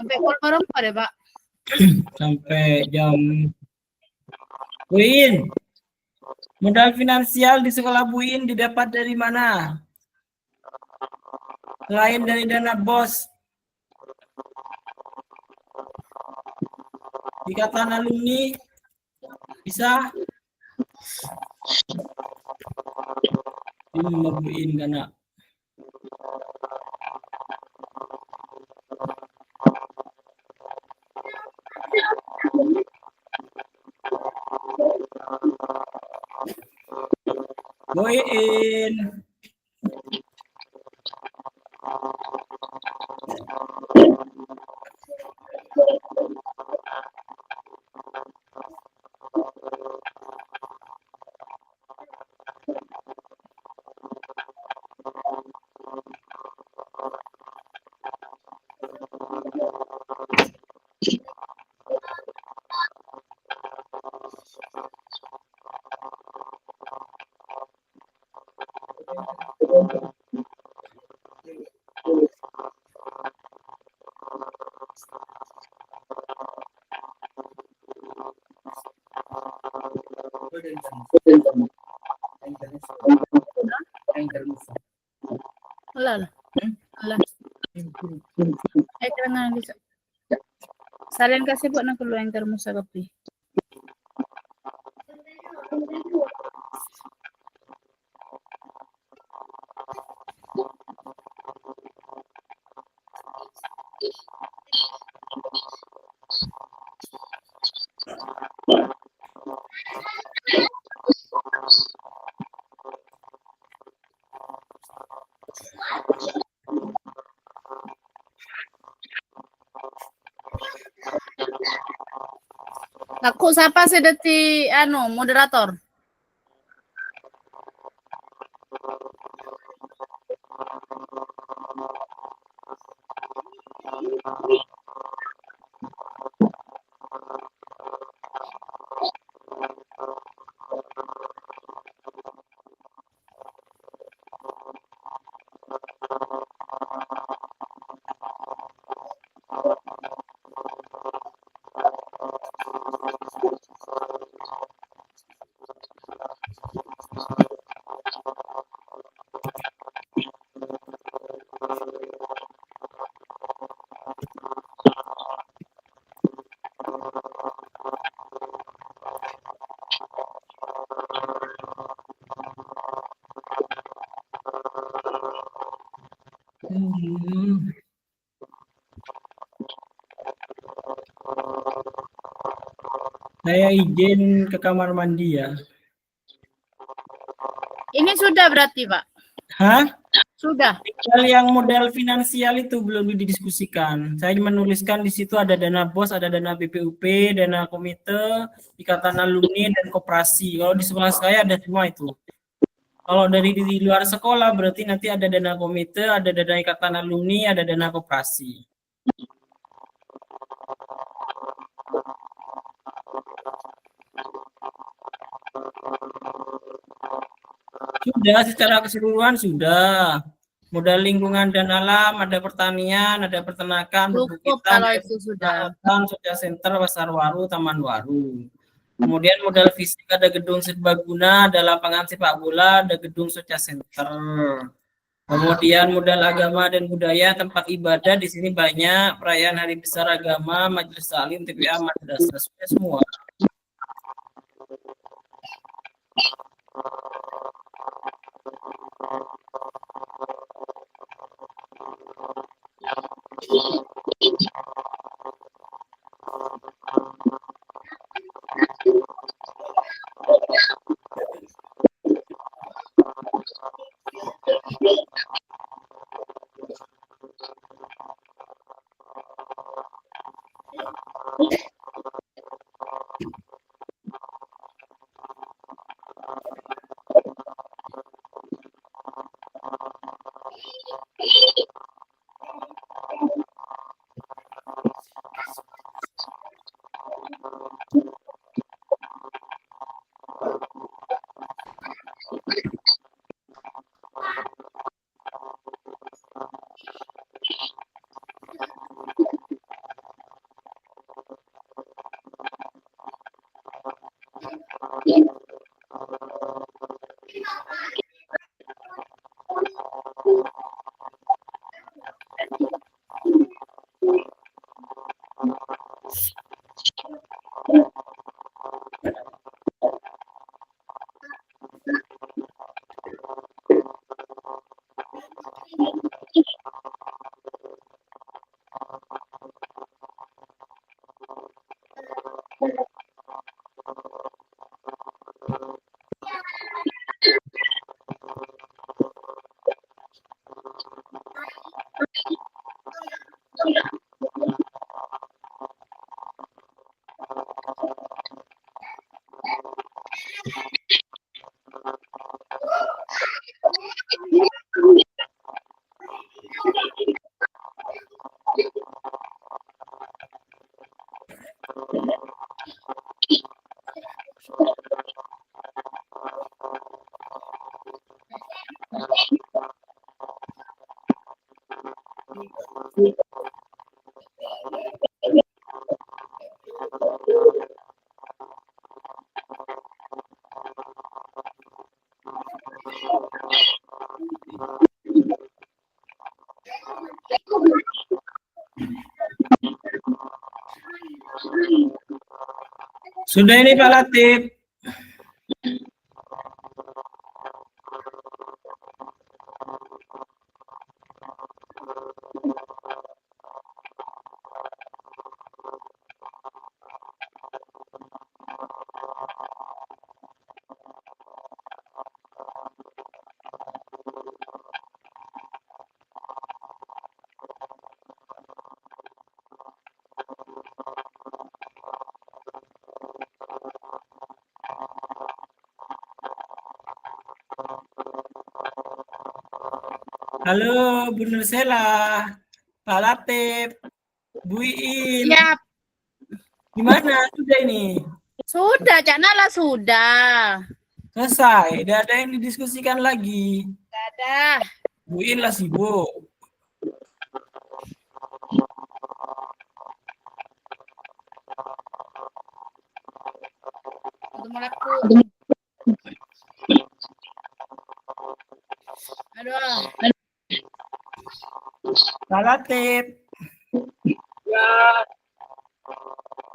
Sampai pukul berapa deh, Pak? Sampai jam. Win, modal finansial di sekolah Buin didapat dari mana? Selain dari dana bos. Ikatan alumni bisa Buin karena Buin. Alah, alah. Karena bisa. Salian kasih buat nak keluar yang termus kapi. Aku siapa sih deti moderator? Saya izin ke kamar mandi ya. Ini sudah berarti, Pak. Hah? Sudah. Tinggal yang modal finansial itu belum didiskusikan. Saya menuliskan di situ ada dana BOS, ada dana BPUP, dana komite, ikatan alumni, dan koperasi. Kalau di sekolah saya ada semua itu. Kalau dari di luar sekolah berarti nanti ada dana komite, ada dana ikatan alumni, ada dana koperasi. Sudah, secara keseluruhan sudah. Modal lingkungan dan alam, ada pertanian, ada peternakan, Cukup perbukitan, kalau itu sudah. Sosial Center, Pasar Waru, Taman Waru. Kemudian modal fisik ada gedung serbaguna, ada lapangan sepak bola, ada gedung Sosial Center. Kemudian modal agama dan budaya, tempat ibadah di sini banyak, perayaan hari besar agama, majelis taklim, TPA, madrasah, sudah semua. Sudah ini Pak Latif. Halo, Bu Nursela, Pak Latif, Bu Iin. Siap. Gimana? Sudah ini? Sudah, Cak Nala sudah. Selesai. Tidak ada yang didiskusikan lagi. Tidak ada. Bu Iin lah sibuk. Ketemu aku. Aduh. Pak Latif. Ya,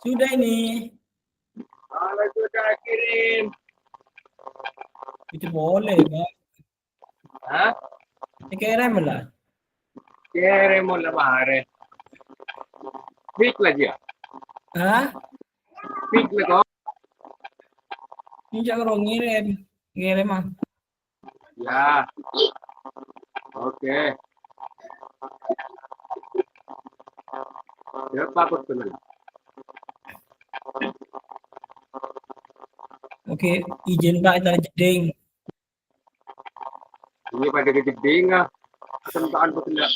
Sudah ini. kalau sudah kirim. Itu boleh, Pak. Hah? Kirim lah. Kirim mulai mahare. Fix lagi ya? Hah? Fix lagi kok. Ini jangan ngirim. Ngirim ah. Ya. Oke. Ya, Pak betul. Oke, izin Pak itu jeding. Ini pada gede nggak? Kesentuhan betul ya?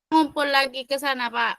Ngumpul lagi ke sana, Pak.